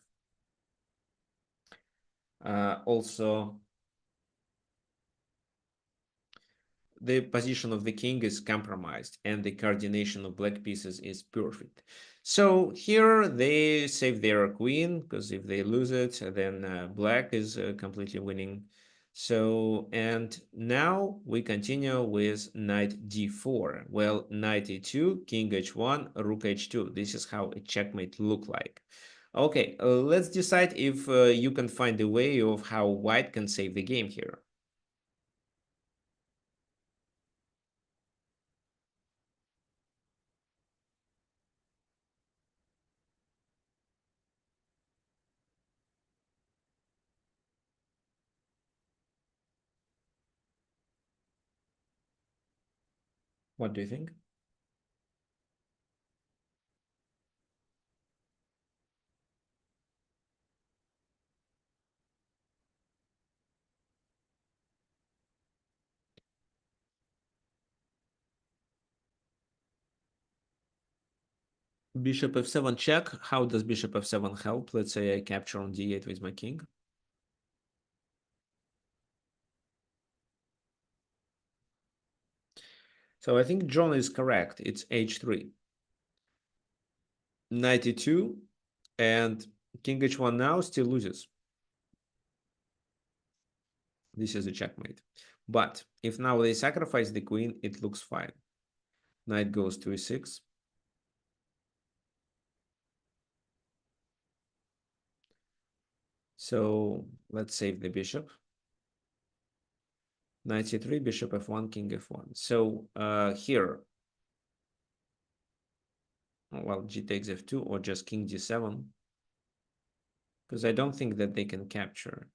Also, the position of the king is compromised and the coordination of black pieces is perfect. So here they save their queen, because if they lose it, then black is completely winning. So, and now we continue with knight d4. Well, knight e2, king h1, rook h2. This is how a checkmate look like. Okay, let's decide if you can find a way of how white can save the game here. What do you think? Bishop f7 check. How does bishop f7 help? Let's say I capture on d8 with my king. So I think John is correct. It's h3. Knight e2 and king h1 now still loses. This is a checkmate. But if now they sacrifice the queen, it looks fine. Knight goes to e6. So let's save the bishop. Knight c3, bishop f1, king f1. So here, well, g takes f2 or just king d7, because I don't think that they can capture.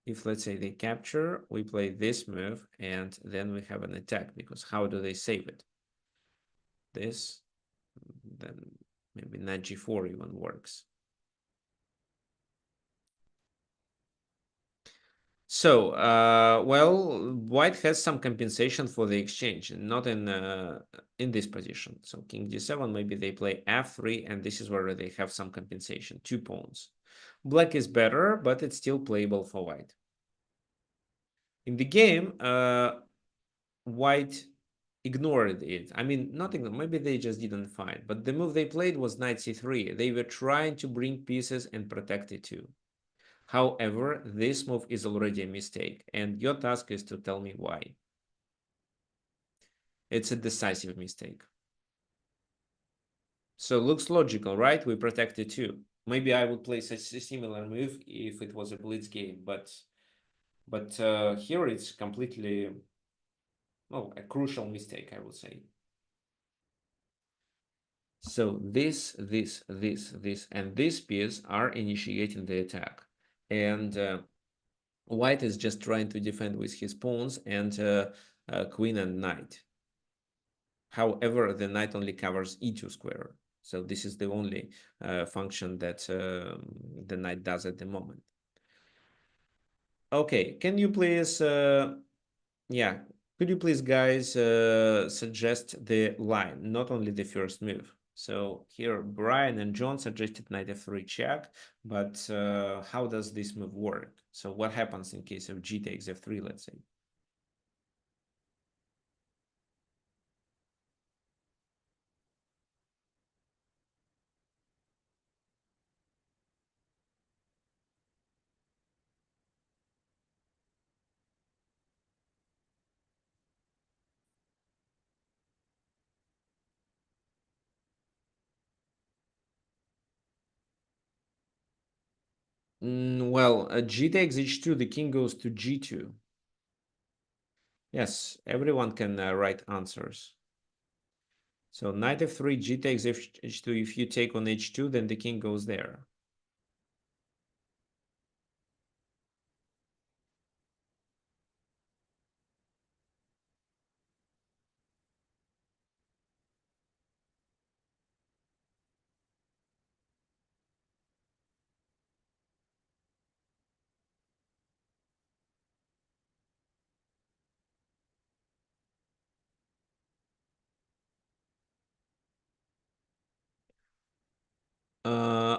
If let's say they capture, we play this move and then we have an attack, because how do they save it? This, then maybe knight g4 even works. So, well, white has some compensation for the exchange, not in this position. So king d7, maybe they play f3, and this is where they have some compensation, 2 pawns. Black is better, but it's still playable for white. In the game, white ignored it. I mean, not ignore, maybe they just didn't find. But the move they played was knight c3. They were trying to bring pieces and protect it too. However, this move is already a mistake, and your task is to tell me why. It's a decisive mistake. So looks logical, right? We protect it too. Maybe I would play such a similar move if it was a blitz game, but here it's completely, well, a crucial mistake, I would say. So this, and this piece are initiating the attack. And white is just trying to defend with his pawns and queen and knight. However, the knight only covers e2 square. So this is the only function that the knight does at the moment. Okay, can you please, yeah, could you please, guys, suggest the line, not only the first move? So here, Brian and John suggested knight f3 check, but how does this move work? So what happens in case of g takes f3, let's say? Well, g takes h2, the king goes to g2. Yes, everyone can write answers. So knight f3, g takes h2. If you take on h2, then the king goes there.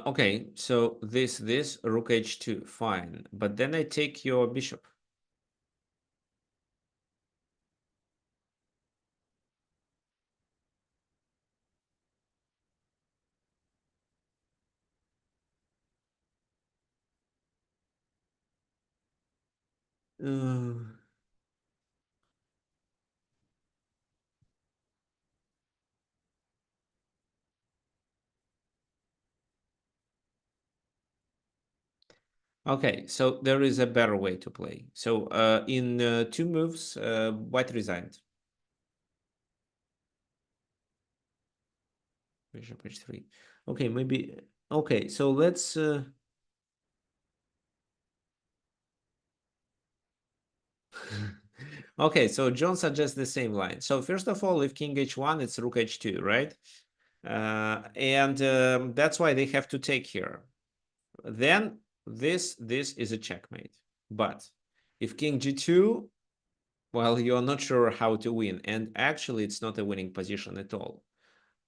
Okay, so this, rook h2, fine. But then I take your bishop. Uh, okay, so there is a better way to play. So in two moves, white resigned. Bishop h3. Okay, maybe. Okay, so let's. Okay, so John suggests the same line. So first of all, if king h1, it's rook h2, right? And that's why they have to take here. Then this is a checkmate. But if king g2, well, you're not sure how to win. And actually, it's not a winning position at all.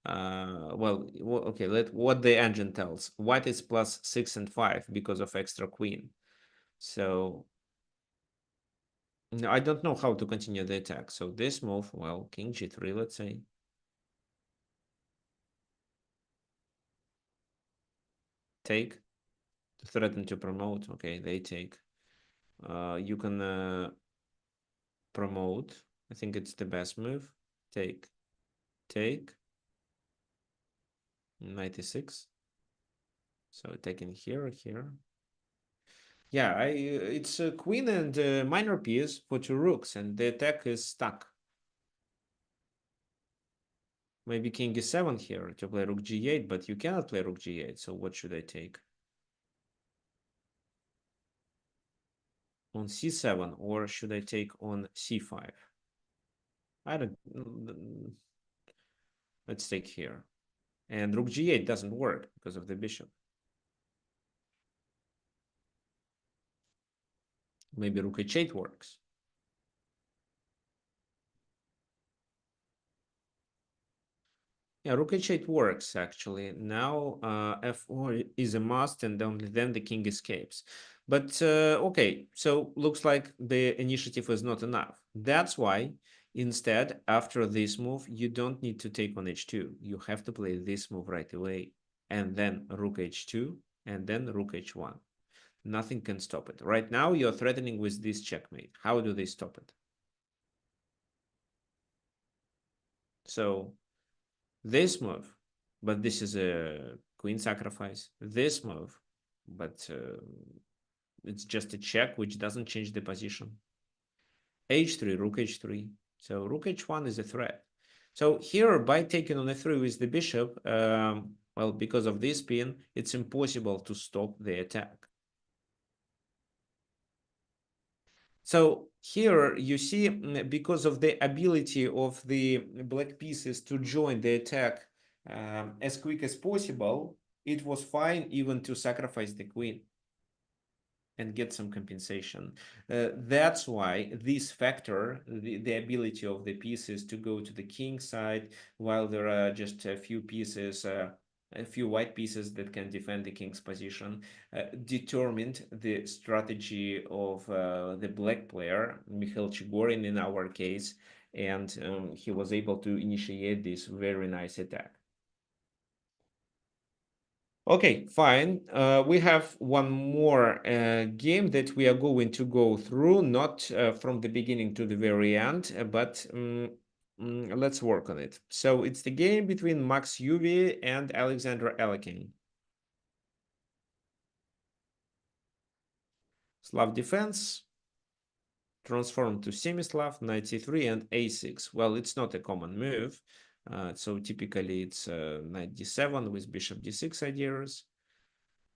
Well, okay, what the engine tells. White is plus 6 and 5 because of extra queen. So I don't know how to continue the attack. So this move, well, king g3, let's say. Take, to threaten to promote. Okay, they take. You can promote. I think it's the best move. Take, take. 96. So taking here, here. Yeah, it's a queen and minor piece for two rooks, and the attack is stuck. Maybe king e7 here to play rook g8, but you cannot play rook g8, so what should I take? On c7, or should I take on c5? I don't... Let's take here. And rook g8 doesn't work because of the bishop. Maybe rook h8 works. Yeah, rook h8 works actually. Now f4 is a must, and only then the king escapes. But okay, so looks like the initiative is not enough. That's why instead, after this move, you don't need to take on h2. You have to play this move right away, and then rook h2, and then rook h1. Nothing can stop it. Right now, you're threatening with this checkmate. How do they stop it? So this move, but this is a queen sacrifice. This move, but it's just a check which doesn't change the position. h3, rook h3. So rook h1 is a threat. So here, by taking on f3 with the bishop, well, because of this pin, it's impossible to stop the attack. So here you see, because of the ability of the black pieces to join the attack as quick as possible, it was fine even to sacrifice the queen and get some compensation. That's why this factor, the ability of the pieces to go to the king side, while there are just a few pieces, a few white pieces that can defend the king's position, determined the strategy of the black player, Mikhail Chigorin in our case, and he was able to initiate this very nice attack. Okay, fine. We have one more game that we are going to go through, not from the beginning to the very end, but let's work on it. So it's the game between Max Yuvi and Alexander Alekhine. Slav defense, transform to semi-Slav, knight c3 and a6. Well, it's not a common move. So typically it's knight d7 with bishop d6 ideas,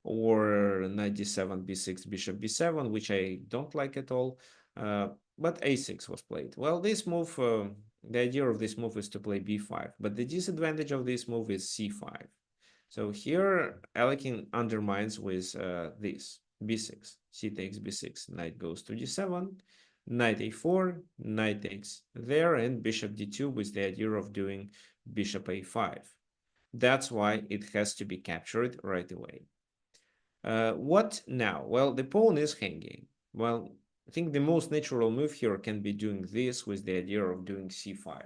or knight d7, b6, bishop b7, which I don't like at all. But a6 was played. Well, this move, the idea of this move is to play b5, but the disadvantage of this move is c5. So here, Alekhine undermines with this, b6, c takes b6, knight goes to d7, knight a4, knight takes there, and bishop d2 with the idea of doing bishop a5. That's why it has to be captured right away. What now? Well, the pawn is hanging. Well, I think the most natural move here can be doing this with the idea of doing c5.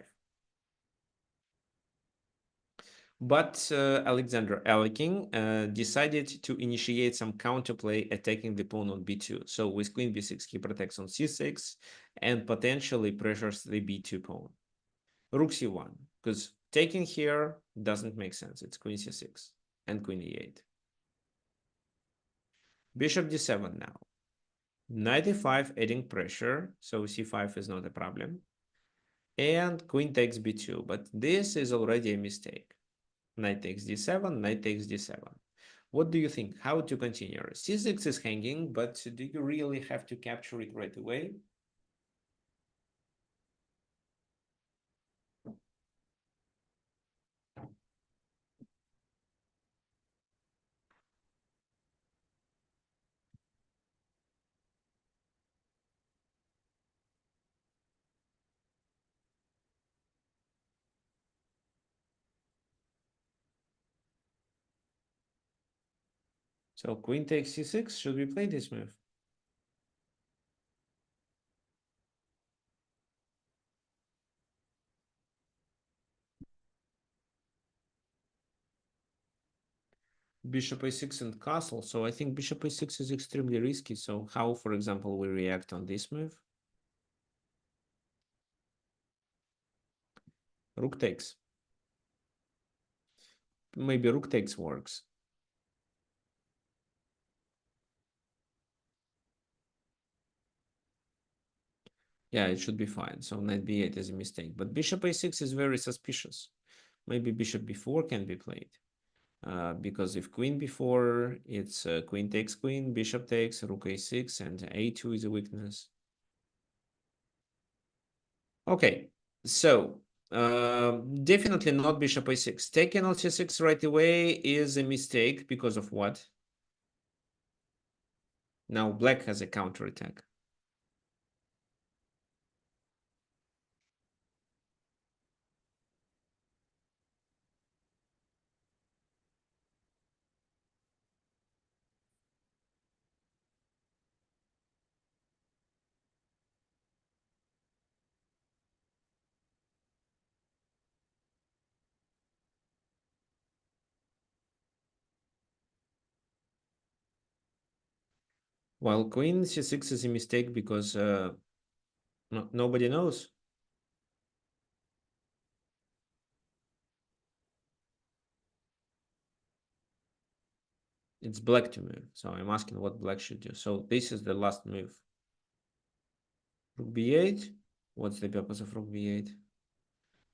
But Alexander Alekhine decided to initiate some counterplay attacking the pawn on b2. So with queen b6, he protects on c6 and potentially pressures the b2 pawn. Rook c1, because taking here doesn't make sense. It's queen c6 and queen e8. Bishop d7 now. Knight e5 adding pressure, so c5 is not a problem. And queen takes b2, but this is already a mistake. Knight takes d7, knight takes d7. What do you think? How to continue? c6 is hanging, but do you really have to capture it right away? So queen takes c6, should we play this move? Bishop a6 and castle, so I think bishop a6 is extremely risky. So how, for example, we react on this move? Rook takes. Maybe rook takes works. Yeah, it should be fine. So knight b8 is a mistake, but bishop a6 is very suspicious. Maybe bishop b4 can be played. Because if queen b4, it's queen takes queen, bishop takes, rook a6, and a2 is a weakness. Okay, so definitely not bishop a6. Taking on c6 right away is a mistake because of what? Now black has a counterattack. While queen c6 is a mistake because nobody knows. It's black to move. So I'm asking what black should do. So this is the last move. Rook b8. What's the purpose of rook b8?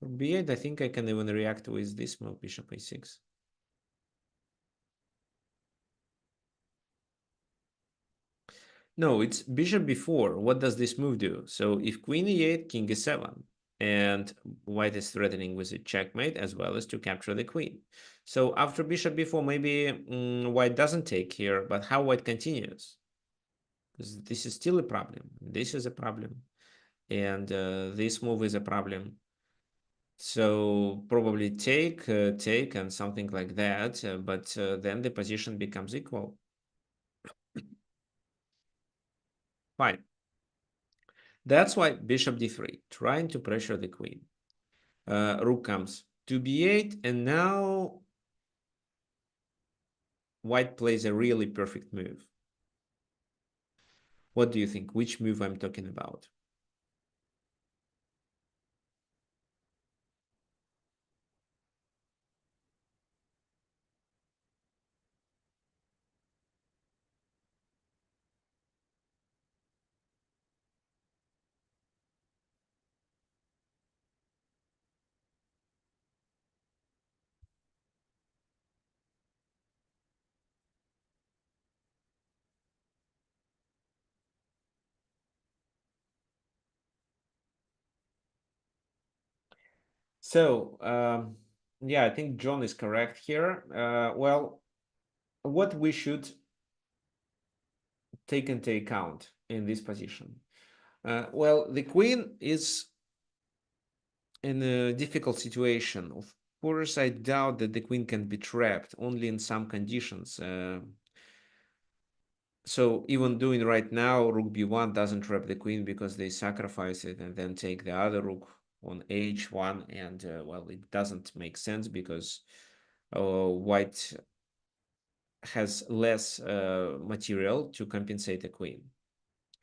b8, I think I can even react with this move, bishop a6. No, it's bishop b4. What does this move do? So if queen e8, king e7, and white is threatening with a checkmate as well as to capture the queen. So after bishop b4, maybe white doesn't take here, but how white continues? Because this is still a problem. This is a problem. And this move is a problem. So probably take, take, and something like that. But then the position becomes equal. Fine. That's why bishop d3, trying to pressure the queen. Rook comes to b8, and now white plays a really perfect move. What do you think? Which move I'm talking about? So, yeah, I think John is correct here. Well, what we should take into account in this position? Well, the queen is in a difficult situation. Of course, I doubt that the queen can be trapped only in some conditions. So even doing right now, rook b1 doesn't trap the queen because they sacrifice it and then take the other rook on h1. And well, it doesn't make sense because white has less material to compensate the queen.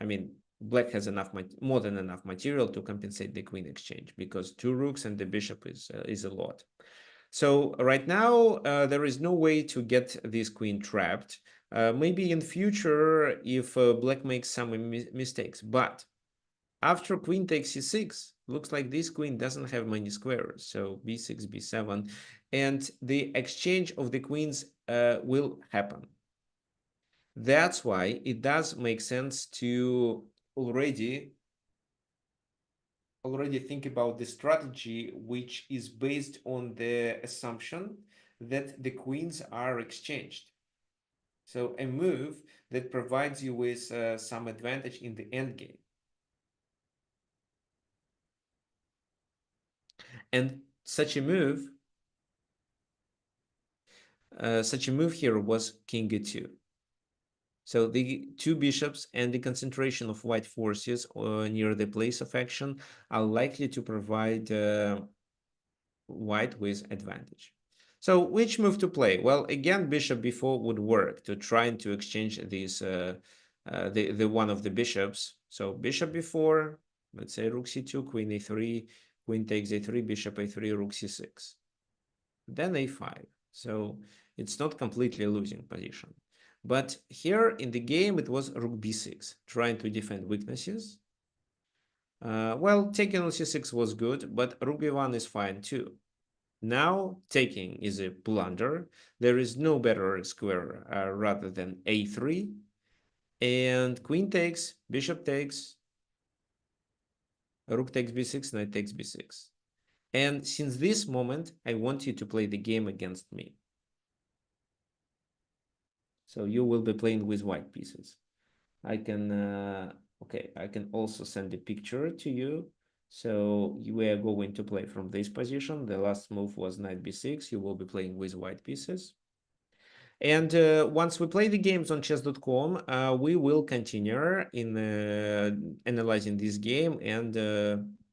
I mean, black has enough, more than enough material to compensate the queen exchange because two rooks and the bishop is a lot. So right now, there is no way to get this queen trapped. Maybe in future, if black makes some mistakes. But after queen takes c6, looks like this queen doesn't have many squares. So b6, b7, and the exchange of the queens will happen. That's why it does make sense to already think about the strategy which is based on the assumption that the queens are exchanged. So a move that provides you with some advantage in the endgame. And such a move here was king e2. So the two bishops and the concentration of white forces near the place of action are likely to provide white with advantage. So which move to play? Well, again, bishop b4 would work to try to exchange these the one of the bishops. So bishop b4, let's say rook c2, queen a3, queen takes a3, bishop a3, rook c6, then a5. So it's not completely losing position. But here in the game, it was rook b6, trying to defend weaknesses. Well, taking on c6 was good, but rook b1 is fine too. Now taking is a blunder. There is no better square rather than a3. And queen takes, bishop takes, rook takes b6, knight takes b6. And since this moment, I want you to play the game against me. So you will be playing with white pieces. I can, okay, I can also send a picture to you. So we are going to play from this position. The last move was knight b6. You will be playing with white pieces. And once we play the games on chess.com, we will continue in analyzing this game and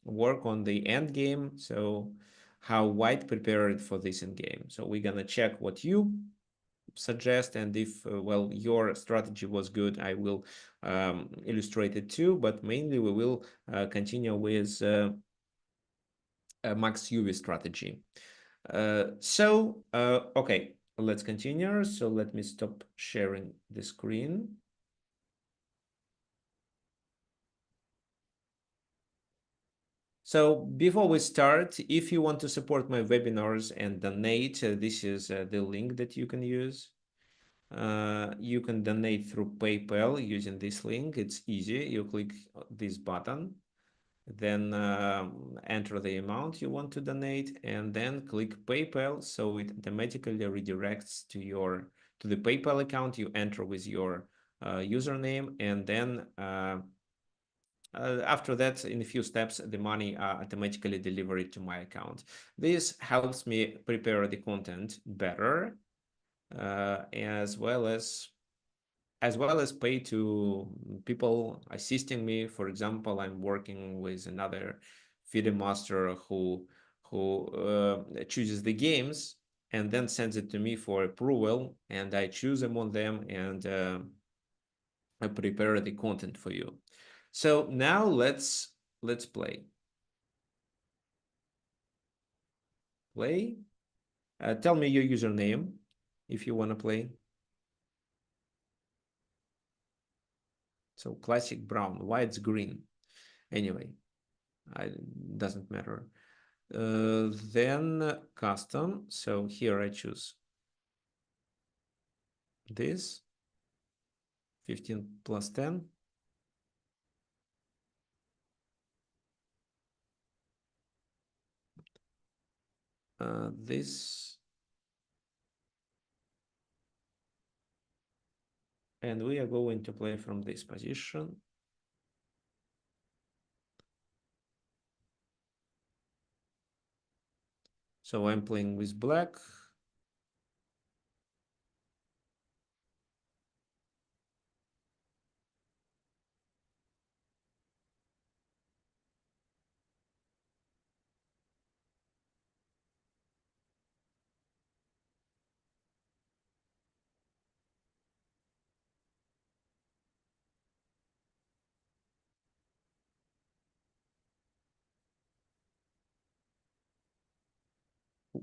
work on the end game. So how white prepared for this end game. So we're gonna check what you suggest, and if well your strategy was good, I will illustrate it too. But mainly we will continue with Max UV strategy. Okay, let's continue. So let me stop sharing the screen. So before we start, if you want to support my webinars and donate, this is the link that you can use. You can donate through PayPal using this link. It's easy. You click this button, then enter the amount you want to donate, and then click PayPal. So it automatically redirects to the PayPal account you enter with your username, and then after that, in a few steps, the money are automatically delivered to my account. This helps me prepare the content better, as well as pay to people assisting me. For example, I'm working with another FIDE master who chooses the games and then sends it to me for approval, and I choose among them, and I prepare the content for you. So now let's play. Play. Tell me your username if you want to play. So classic brown, why it's green. Anyway, doesn't matter. Then custom. So here I choose this 15 plus 10. This, and we are going to play from this position. So I'm playing with black.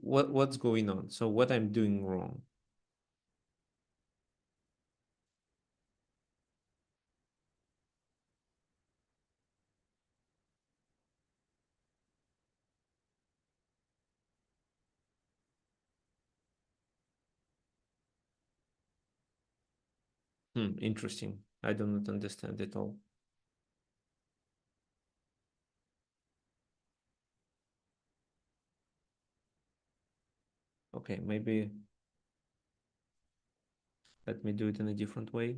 What's going on? So what I'm doing wrong? Interesting. I do not understand at all. Okay, maybe let me do it in a different way.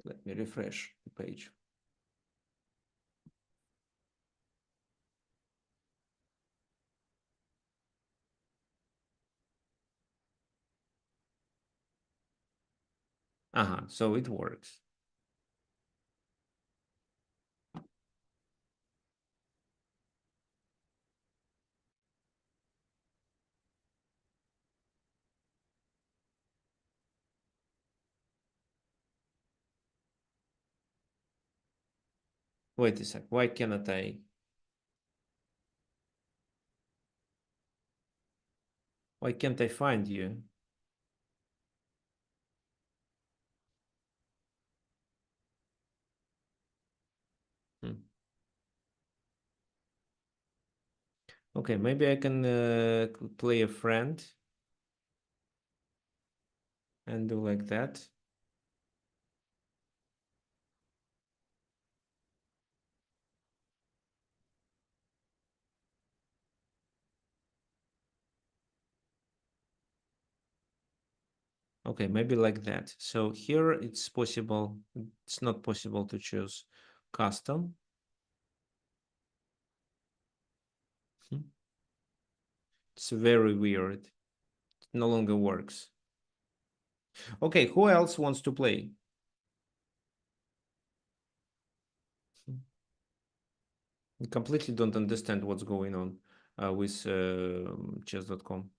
Let me refresh the page. So it works. Wait a sec. Why cannot I? Why can't I find you? Hmm. Okay, maybe I can play a friend and do like that. Okay, maybe like that. So here it's possible. It's not possible to choose custom. It's very weird. It no longer works. Okay, who else wants to play? I completely don't understand what's going on with chess.com.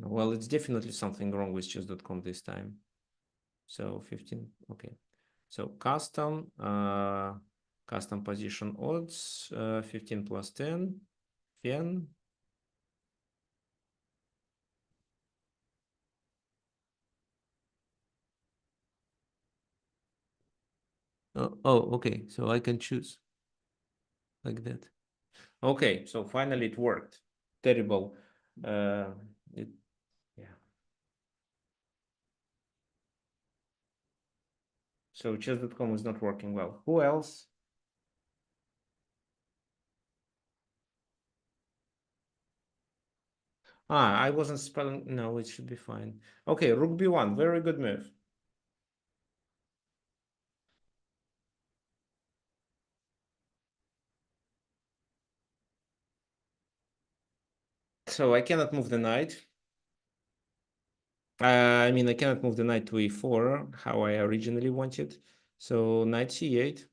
Well, it's definitely something wrong with chess.com this time. So 15, okay. So custom position odds, 15 plus 10, Fen. Okay. So I can choose like that. Okay, so finally it worked. Terrible. It, yeah. So chess.com is not working well. Who else? I wasn't spelling. No, it should be fine. Okay, rook b1. Very good move. So I cannot move the knight. I mean, I cannot move the knight to e4 how I originally wanted. So knight c8.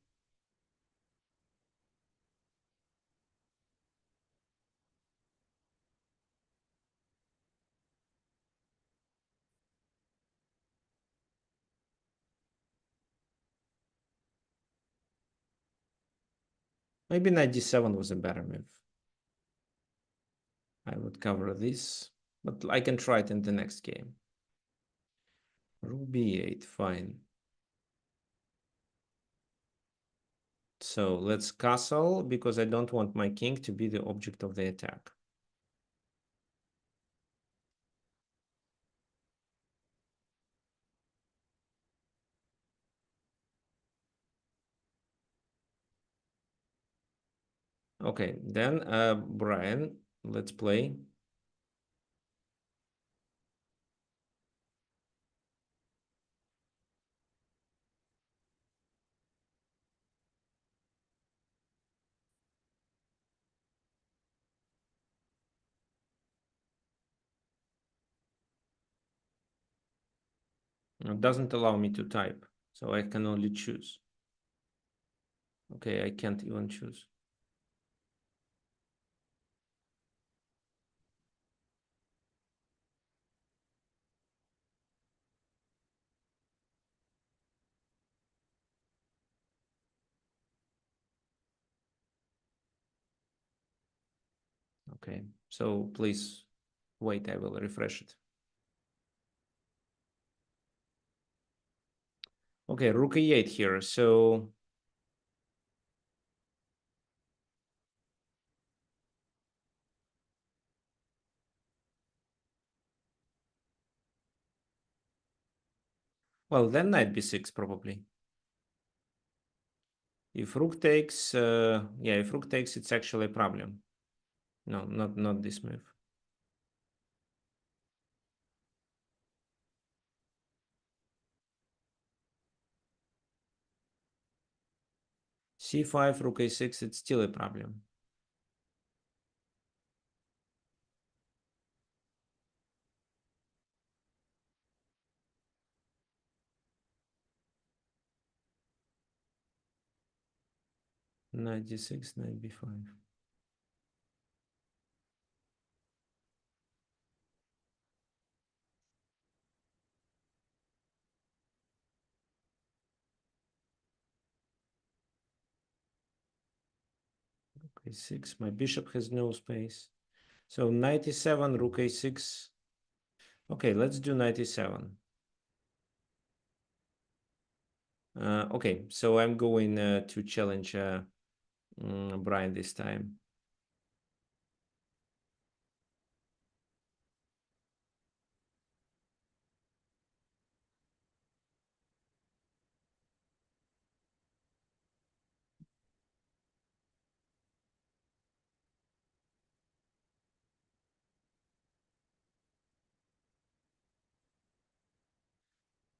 Maybe knight d7 was a better move. I would cover this, but I can try it in the next game. Rook b8, fine. So let's castle because I don't want my king to be the object of the attack. Okay, then Brian, let's play. It doesn't allow me to type, so I can only choose. Okay, I can't even choose. Okay, so please wait, I will refresh it. Okay, rook e8 here, so well, then knight b6 probably. If rook takes, yeah, if rook takes, it's actually a problem. No, not this move. c5, rook a6, it's still a problem. Knight d6, knight b5. Rook a6, my bishop has no space. So knight e7, rook a6. Okay, let's do knight e7. Okay, so I'm going to challenge Brian this time.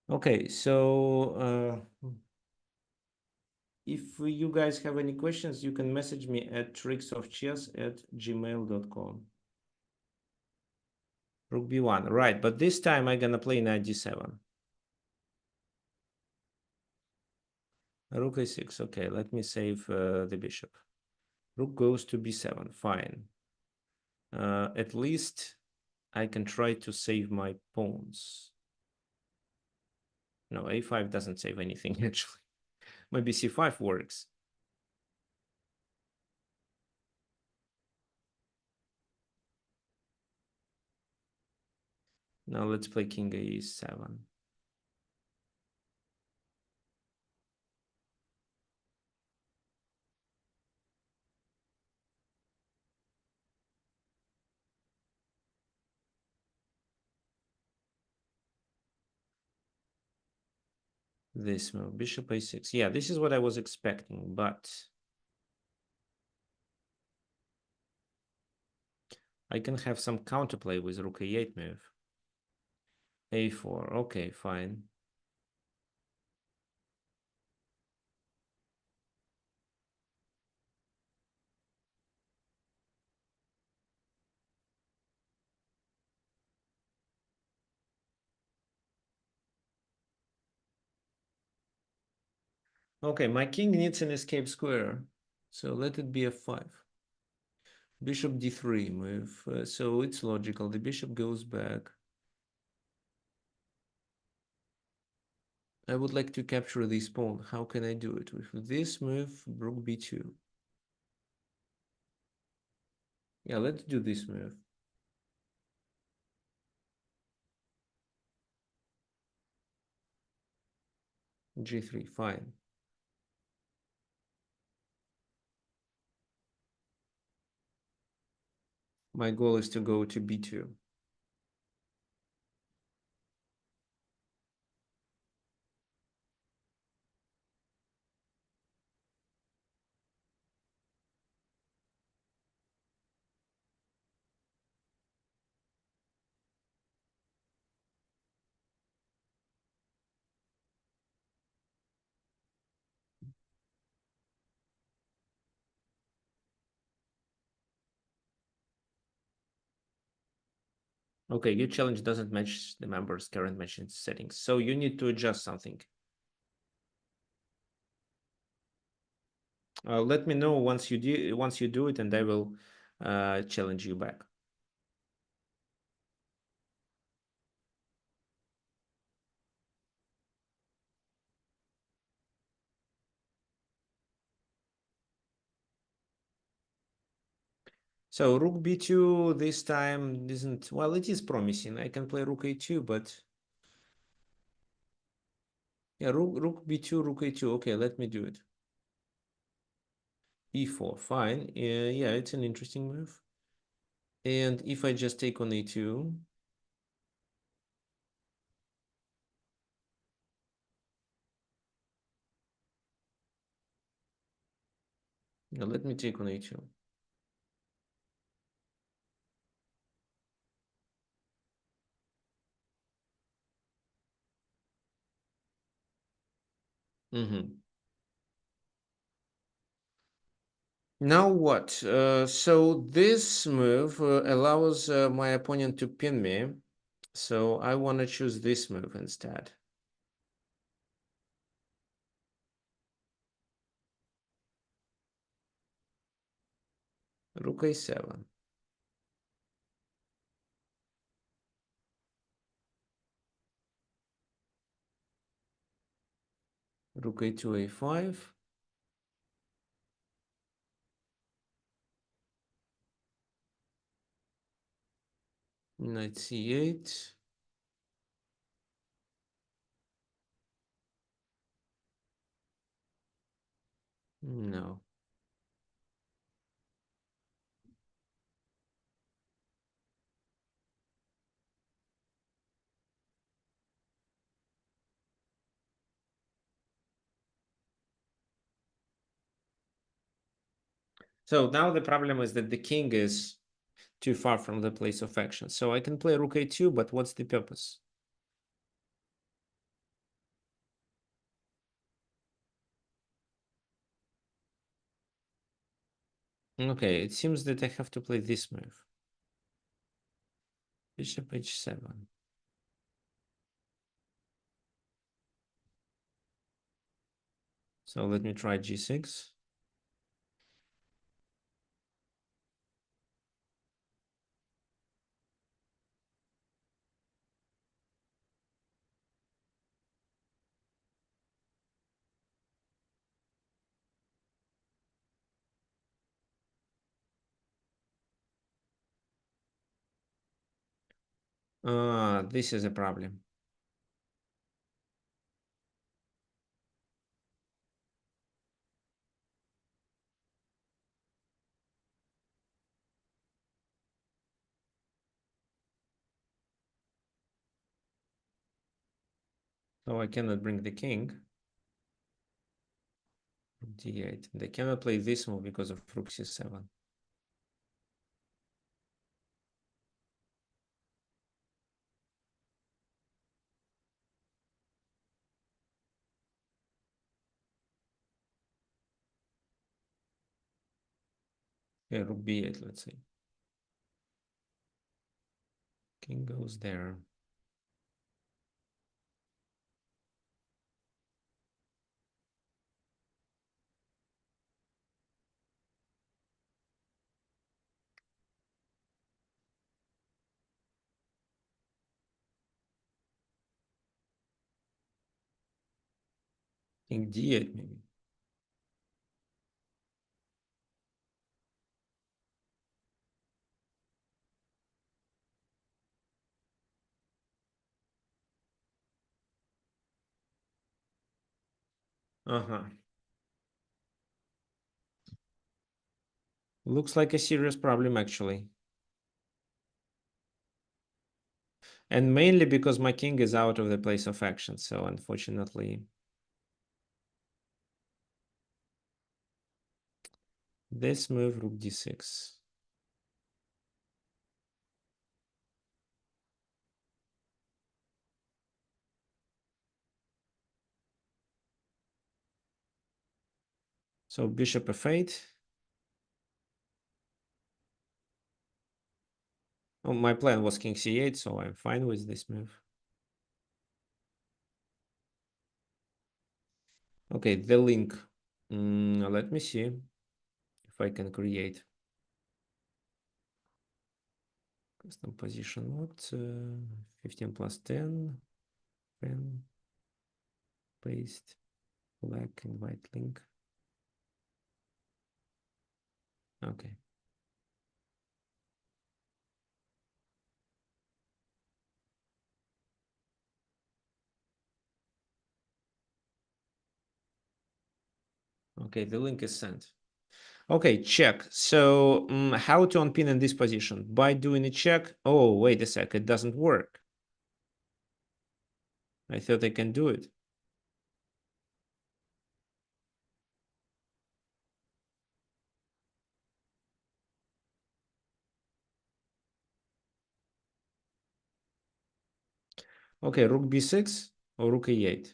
Okay, so if you guys have any questions, you can message me at tricksofchess@gmail.com. Rook b1, right, but this time I'm gonna play knight d7. Rook a6, okay, let me save the bishop. Rook goes to b7, fine. At least I can try to save my pawns. No, a5 doesn't save anything, actually. Maybe c5 works. Now let's play king a7. This move, bishop a6. Yeah, this is what I was expecting, but I can have some counterplay with rook a8 move. a4. Okay, fine. Okay, my king needs an escape square, so let it be f5. Bishop d3 move, so it's logical. The bishop goes back. I would like to capture this pawn. How can I do it? With this move, rook b2. Yeah, let's do this move. g3, fine. My goal is to go to b2. Okay, your challenge doesn't match the member's current matching settings, so you need to adjust something. Let me know once you do it, and I will challenge you back. So rook b2 this time isn't, well, it is promising. I can play rook a2, but yeah, rook b2, rook a2. Okay, let me do it. e4, fine. Yeah, it's an interesting move. And if I just take on a2, yeah, let me take on a2. Now what? So this move allows my opponent to pin me. So I want to choose this move instead. Rook a7. Rook a2, a5. Knight c8. No. So now the problem is that the king is too far from the place of action. So I can play rook a2, but what's the purpose? Okay, it seems that I have to play this move. Bishop h7. So let me try g6. This is a problem. So I cannot bring the king. D8. They cannot play this move because of rook c7. Yeah, rook b8, let's say. King goes there. King d8 maybe. Uh-huh. Looks like a serious problem actually. And mainly because my king is out of the place of action. So unfortunately, this move, rook d6. So bishop f8. Oh, my plan was king c8, so I'm fine with this move. Okay, the link. Let me see if I can create custom position mode. 15 plus 10. Pen, paste, black, invite link. Okay. Okay, the link is sent. Okay, check. So how to unpin in this position? By doing a check. Oh, wait a sec. It doesn't work. I thought I can do it. Okay, rook b6 or rook e8.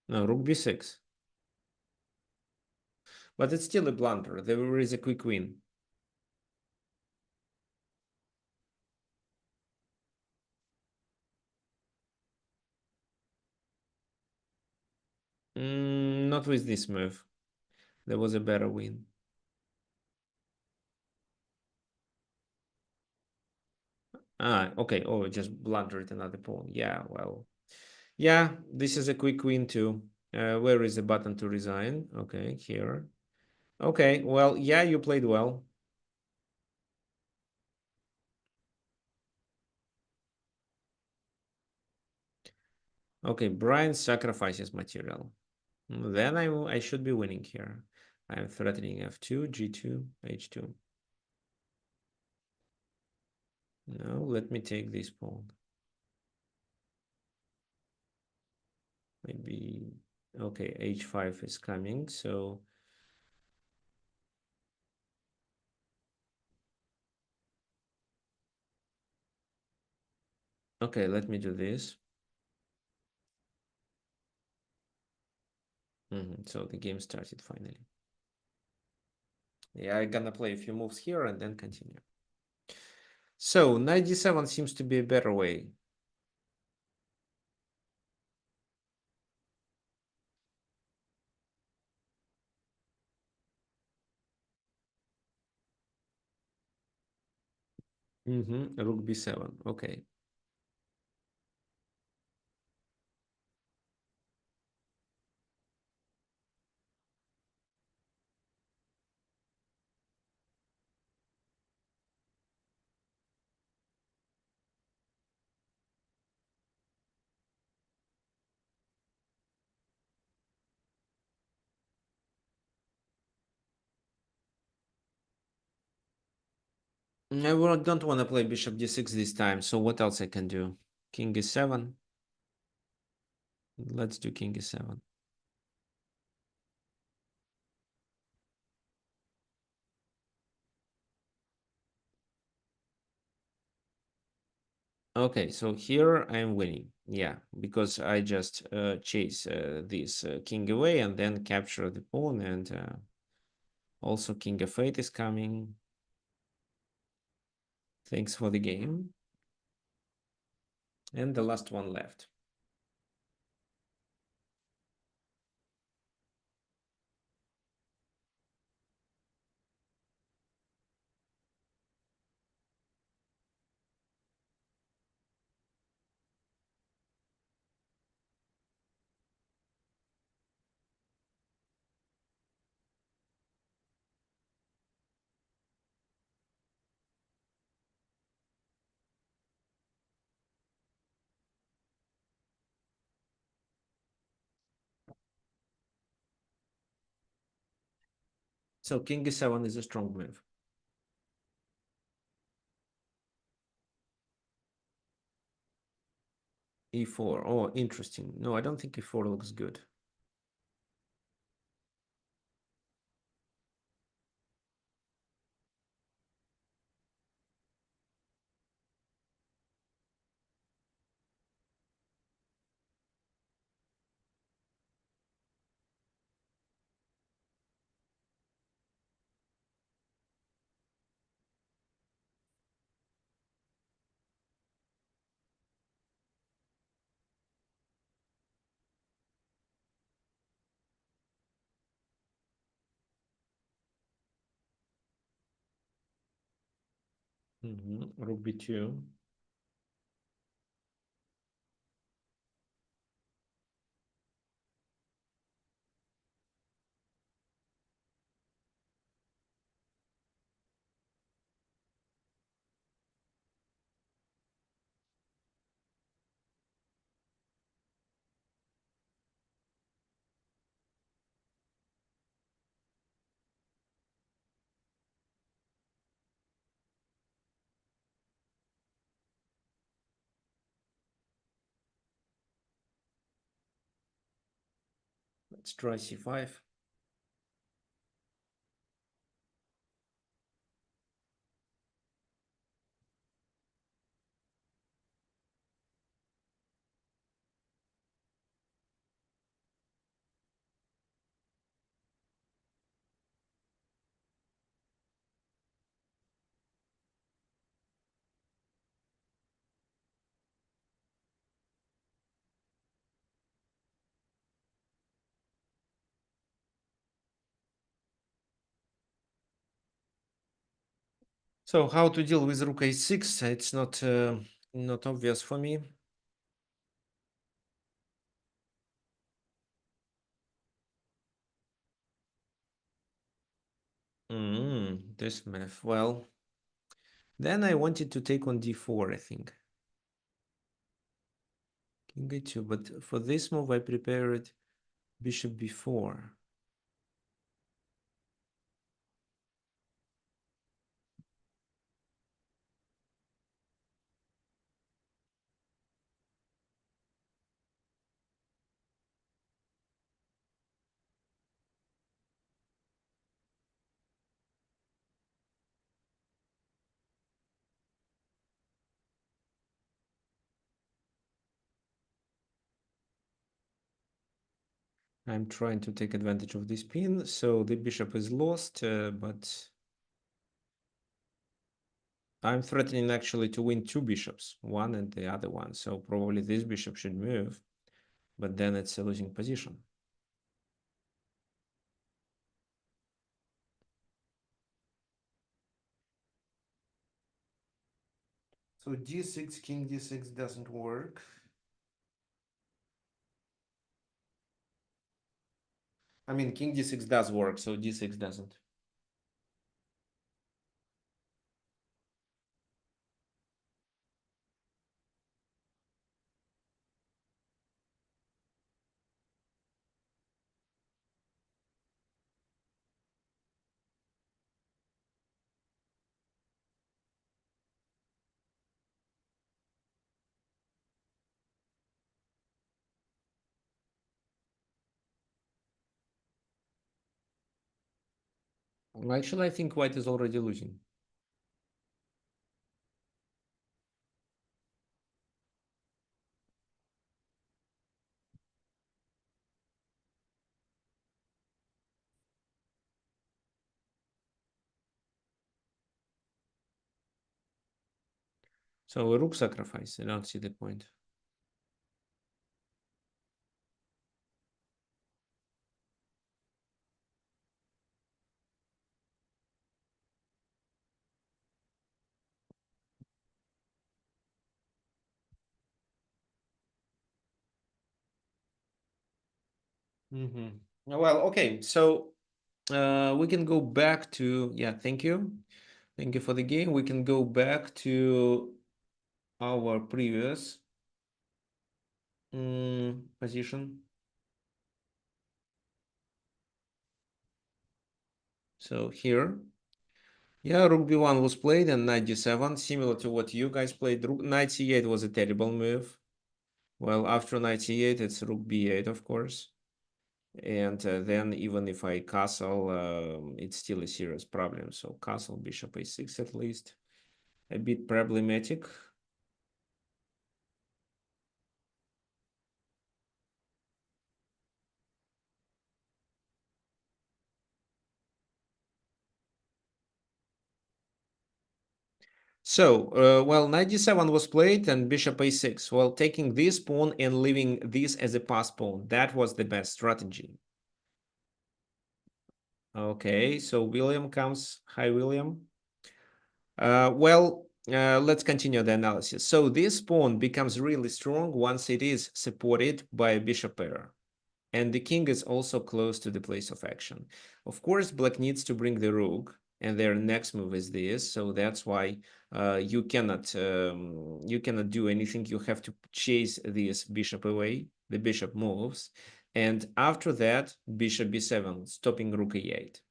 No, rook b6. But it's still a blunder. There is a quick win. Not with this move. There was a better win. Okay. Oh, just blundered another pawn. Yeah, well. Yeah, this is a quick win too. Where is the button to resign? Okay, here. Okay, well, yeah, you played well. Okay, Brian sacrifices material. Then I should be winning here. I'm threatening f2, g2, h2. No, let me take this pawn. Maybe, okay, h5 is coming, so okay, let me do this. So the game started finally. Yeah, I'm gonna play a few moves here and then continue. So knight d7 seems to be a better way. Rook b7. Okay. don't want to play bishop d6 this time, so what else I can do? King e7. Let's do king e7. Okay, so here I'm winning. Yeah, because I just chase this king away and then capture the pawn, and also king f8 is coming. Thanks for the game. And the last one left. So king e7 is a strong move. e4. Oh, interesting. No, I don't think e4 looks good. Rook b2. Let's try c5. So how to deal with rook a6? It's not obvious for me. This move. Well, then I wanted to take on d4, I think. King a2, but for this move I prepared bishop b4. I'm trying to take advantage of this pin, so the bishop is lost, but I'm threatening actually to win two bishops, one and the other one, so probably this bishop should move, but then it's a losing position. So d6, king d6 doesn't work. I mean, king d6 does work, so d6 doesn't. Actually, I think white is already losing. So a rook sacrifice. I don't see the point. Well, okay. So we can go back to, yeah, thank you. Thank you for the game. We can go back to our previous position. So here, yeah, rook b1 was played and knight d7, similar to what you guys played. Knight c8 was a terrible move. Well, after knight c8, it's rook b8, of course. And then even if I castle, it's still a serious problem. So castle, bishop a6 at least. A bit problematic. So, well, knight d7 was played and bishop a6. Well, taking this pawn and leaving this as a pass pawn, that was the best strategy. Okay, so William comes. Hi, William. Let's continue the analysis. So this pawn becomes really strong once it is supported by a bishop pair. And the king is also close to the place of action. Of course, black needs to bring the rook, and their next move is this. So that's why you cannot do anything. You have to chase this bishop away. The bishop moves, and after that, bishop b7, stopping rook e8.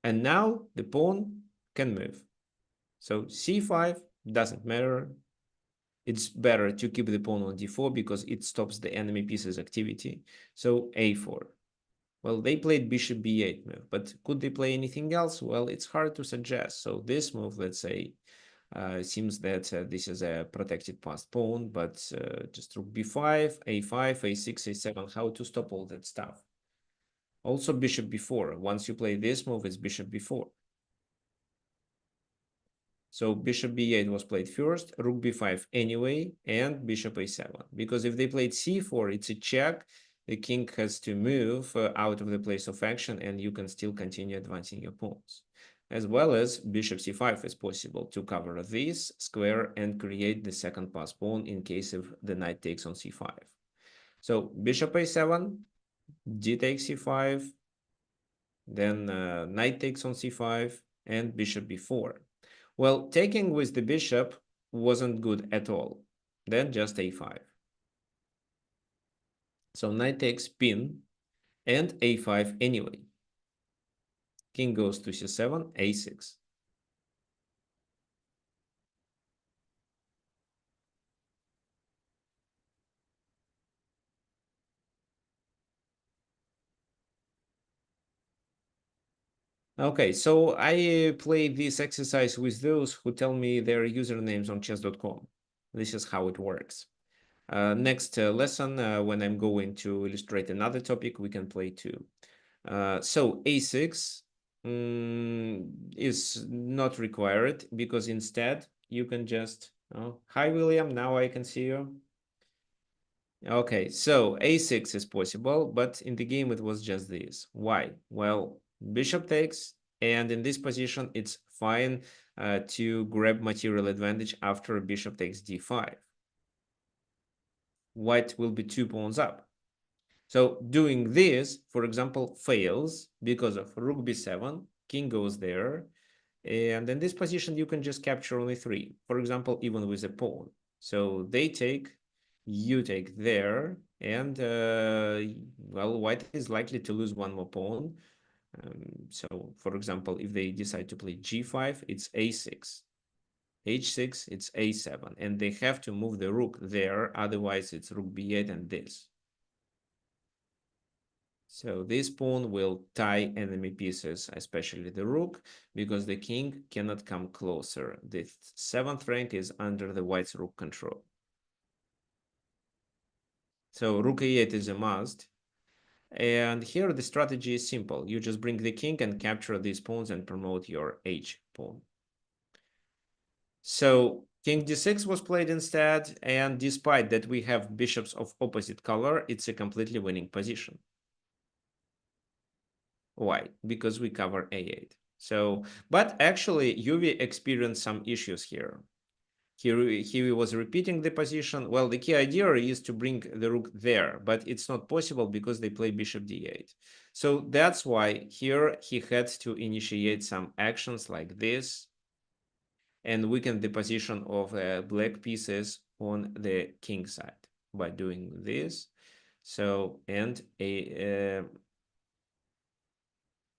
And now the pawn can move. So c5 doesn't matter. It's better to keep the pawn on d4 because it stops the enemy piece's activity. So a4. Well, they played bishop b8 move, but could they play anything else? Well, it's hard to suggest. So this move, let's say, seems that this is a protected passed pawn, but just rook b5, a5, a6, a7, how to stop all that stuff. Also bishop b4. Once you play this move, it's bishop b4. So bishop b8 was played first, rook b5 anyway, and bishop a7. Because if they played c4, it's a check. The king has to move out of the place of action, and you can still continue advancing your pawns. As well as bishop c5 is possible to cover this square and create the second pass pawn in case if the knight takes on c5. So bishop a7, d takes c5, then knight takes on c5, and bishop b4. Well, taking with the bishop wasn't good at all. Then just a5. So knight takes pin and a5 anyway. King goes to c7, a6. Okay, so I play this exercise with those who tell me their usernames on chess.com. This is how it works. Next lesson, when I'm going to illustrate another topic, we can play too. So a6 is not required because instead you can just, oh, hi William, now I can see you. Okay, so a6 is possible, but in the game it was just this. Why? Well, bishop takes, and in this position it's fine to grab material advantage after bishop takes d5. White will be 2 pawns up. So doing this, for example, fails because of rook b7, king goes there, and in this position you can just capture only 3, for example, even with a pawn. So they take, you take there, and well, white is likely to lose one more pawn. So for example, if they decide to play g5, it's a6, h6, it's a7, and they have to move the rook there, otherwise it's rook b8 and this. So this pawn will tie enemy pieces, especially the rook, because the king cannot come closer. The seventh rank is under the white's rook control. So rook e8 is a must. And here the strategy is simple. You just bring the king and capture these pawns and promote your h pawn. So king d6 was played instead, and despite that we have bishops of opposite color, it's a completely winning position. Why? Because we cover a8. So, but actually Yuvi experienced some issues here. He was repeating the position. Well, the key idea is to bring the rook there, but it's not possible because they play bishop d8. So that's why here he had to initiate some actions like this and weaken the position of black pieces on the king side by doing this. So, and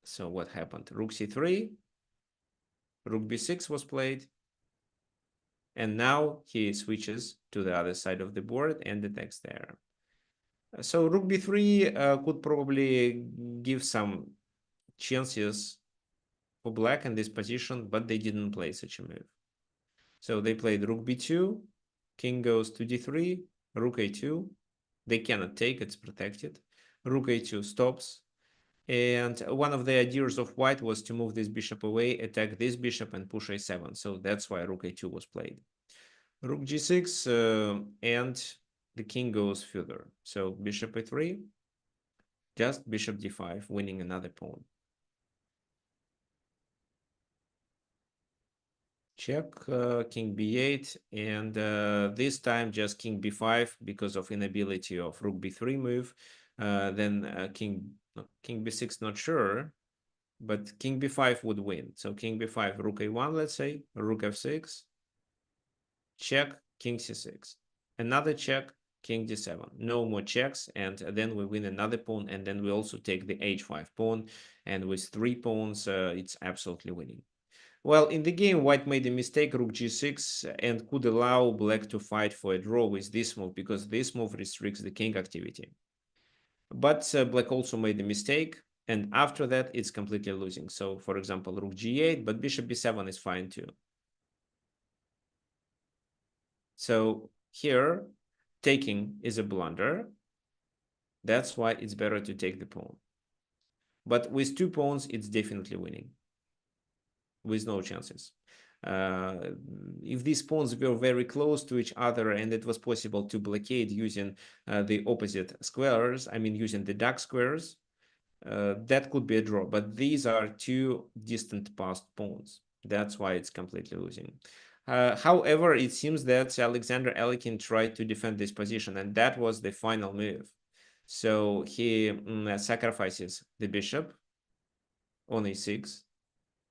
so what happened? Rook c3, rook b6 was played, and now he switches to the other side of the board and attacks there. So rook b3 could probably give some chances for black in this position, but they didn't play such a move. So they played rook b2, king goes to d3, rook a2. They cannot take, it's protected. Rook a2 stops. And one of the ideas of white was to move this bishop away, attack this bishop, and push a7. So that's why rook a2 was played. Rook g6, and the king goes further. So bishop a3, just bishop d5, winning another pawn. Check, king b8, and this time just king b5 because of inability of rook b3 move. Then king b6, not sure, but king b5 would win. So king b5, rook a1, let's say, rook f6, check, king c6, another check, king d7. No more checks, and then we win another pawn, and then we also take the h5 pawn, and with 3 pawns, it's absolutely winning. Well, in the game, white made a mistake, rook g6, and could allow black to fight for a draw with this move, because this move restricts the king activity. But black also made a mistake, and after that, it's completely losing. So, for example, rook g8, but bishop b7 is fine too. So here, taking is a blunder. That's why it's better to take the pawn. But with 2 pawns, it's definitely winning with no chances. If these pawns were very close to each other and it was possible to blockade using the opposite squares, I mean using the dark squares, that could be a draw. But these are 2 distant passed pawns. That's why it's completely losing. However, it seems that Alexander Alekhine tried to defend this position, and that was the final move. So he sacrifices the bishop on a6,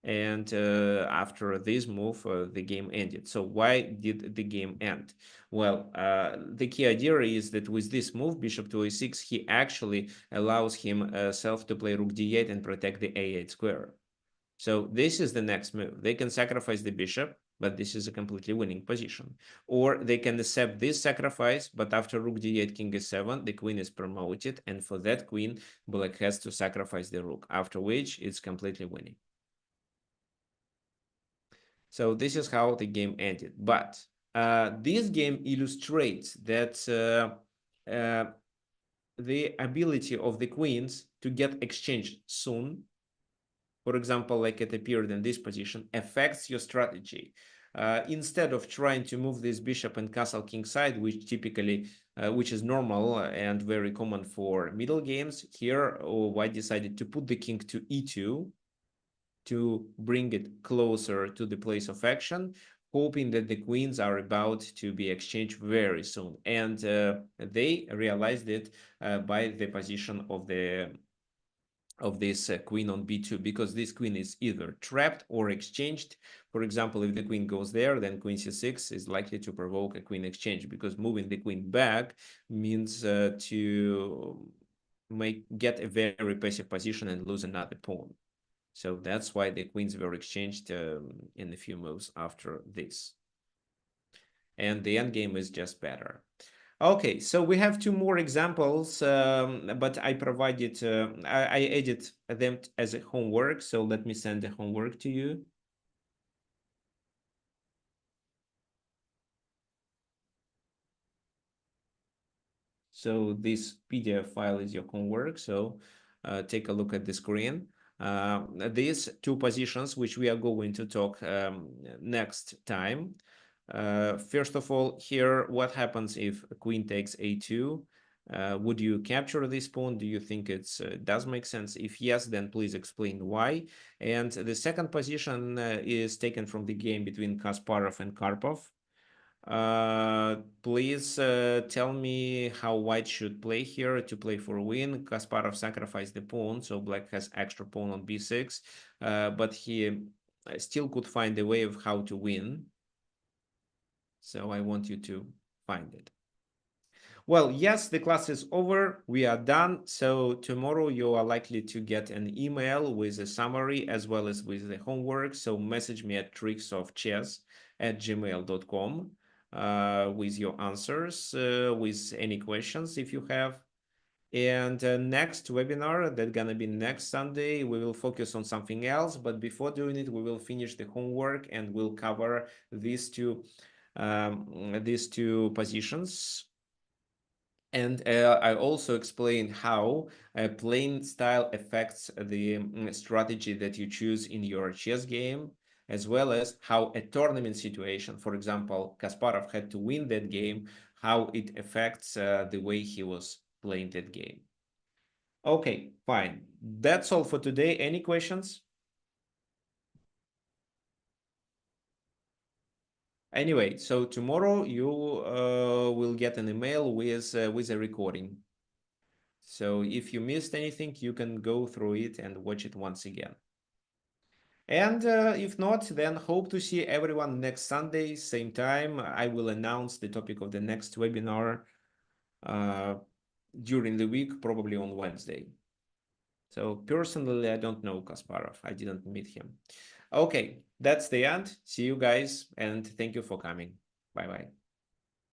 and after this move, the game ended. So why did the game end? Well, the key idea is that with this move, bishop to a6, he actually allows himself to play rook d8 and protect the a8 square. So this is the next move. They can sacrifice the bishop, but this is a completely winning position. Or they can accept this sacrifice, but after rook d8, king e7, the queen is promoted, and for that queen, black has to sacrifice the rook, after which it's completely winning. So this is how the game ended. But this game illustrates that the ability of the queens to get exchanged soon, for example, like it appeared in this position, affects your strategy. Instead of trying to move this bishop and castle king side, which typically, which is normal and very common for middle games, here white decided to put the king to e2 to bring it closer to the place of action, hoping that the queens are about to be exchanged very soon. And they realized it by the position of this queen on b2, because this queen is either trapped or exchanged. For example, if the queen goes there, then queen c6 is likely to provoke a queen exchange, because moving the queen back means to get a very passive position and lose another pawn. So that's why the queens were exchanged in a few moves after this. And the endgame is just better. Okay, so we have two more examples, but I edit them as a homework. So let me send the homework to you. So this PDF file is your homework. So take a look at the screen. These two positions, which we are going to talk next time. First of all, here, what happens if queen takes a2? Would you capture this pawn? Do you think it does make sense? If yes, then please explain why. And the second position is taken from the game between Kasparov and Karpov. Please tell me how white should play here to play for a win. Kasparov sacrificed the pawn, so black has extra pawn on b6, but he still could find a way of how to win. So I want you to find it. Well, yes, the class is over. We are done. So tomorrow you are likely to get an email with a summary as well as with the homework. So message me at tricksofchess@gmail.com with your answers, with any questions if you have. And next webinar, that's gonna be next Sunday, we will focus on something else. But before doing it, we will finish the homework and we'll cover these two positions. And I also explained how playing style affects the strategy that you choose in your chess game, as well as how a tournament situation, for example, Kasparov had to win that game, how it affects the way he was playing that game. Okay, fine. That's all for today. Any questions? Anyway, so tomorrow you will get an email with a recording. So if you missed anything, you can go through it and watch it once again. And if not, then hope to see everyone next Sunday, same time. I will announce the topic of the next webinar uh, during the week, probably on Wednesday. So personally, I don't know Kasparov. I didn't meet him. Okay, that's the end. See you guys, and thank you for coming. Bye-bye.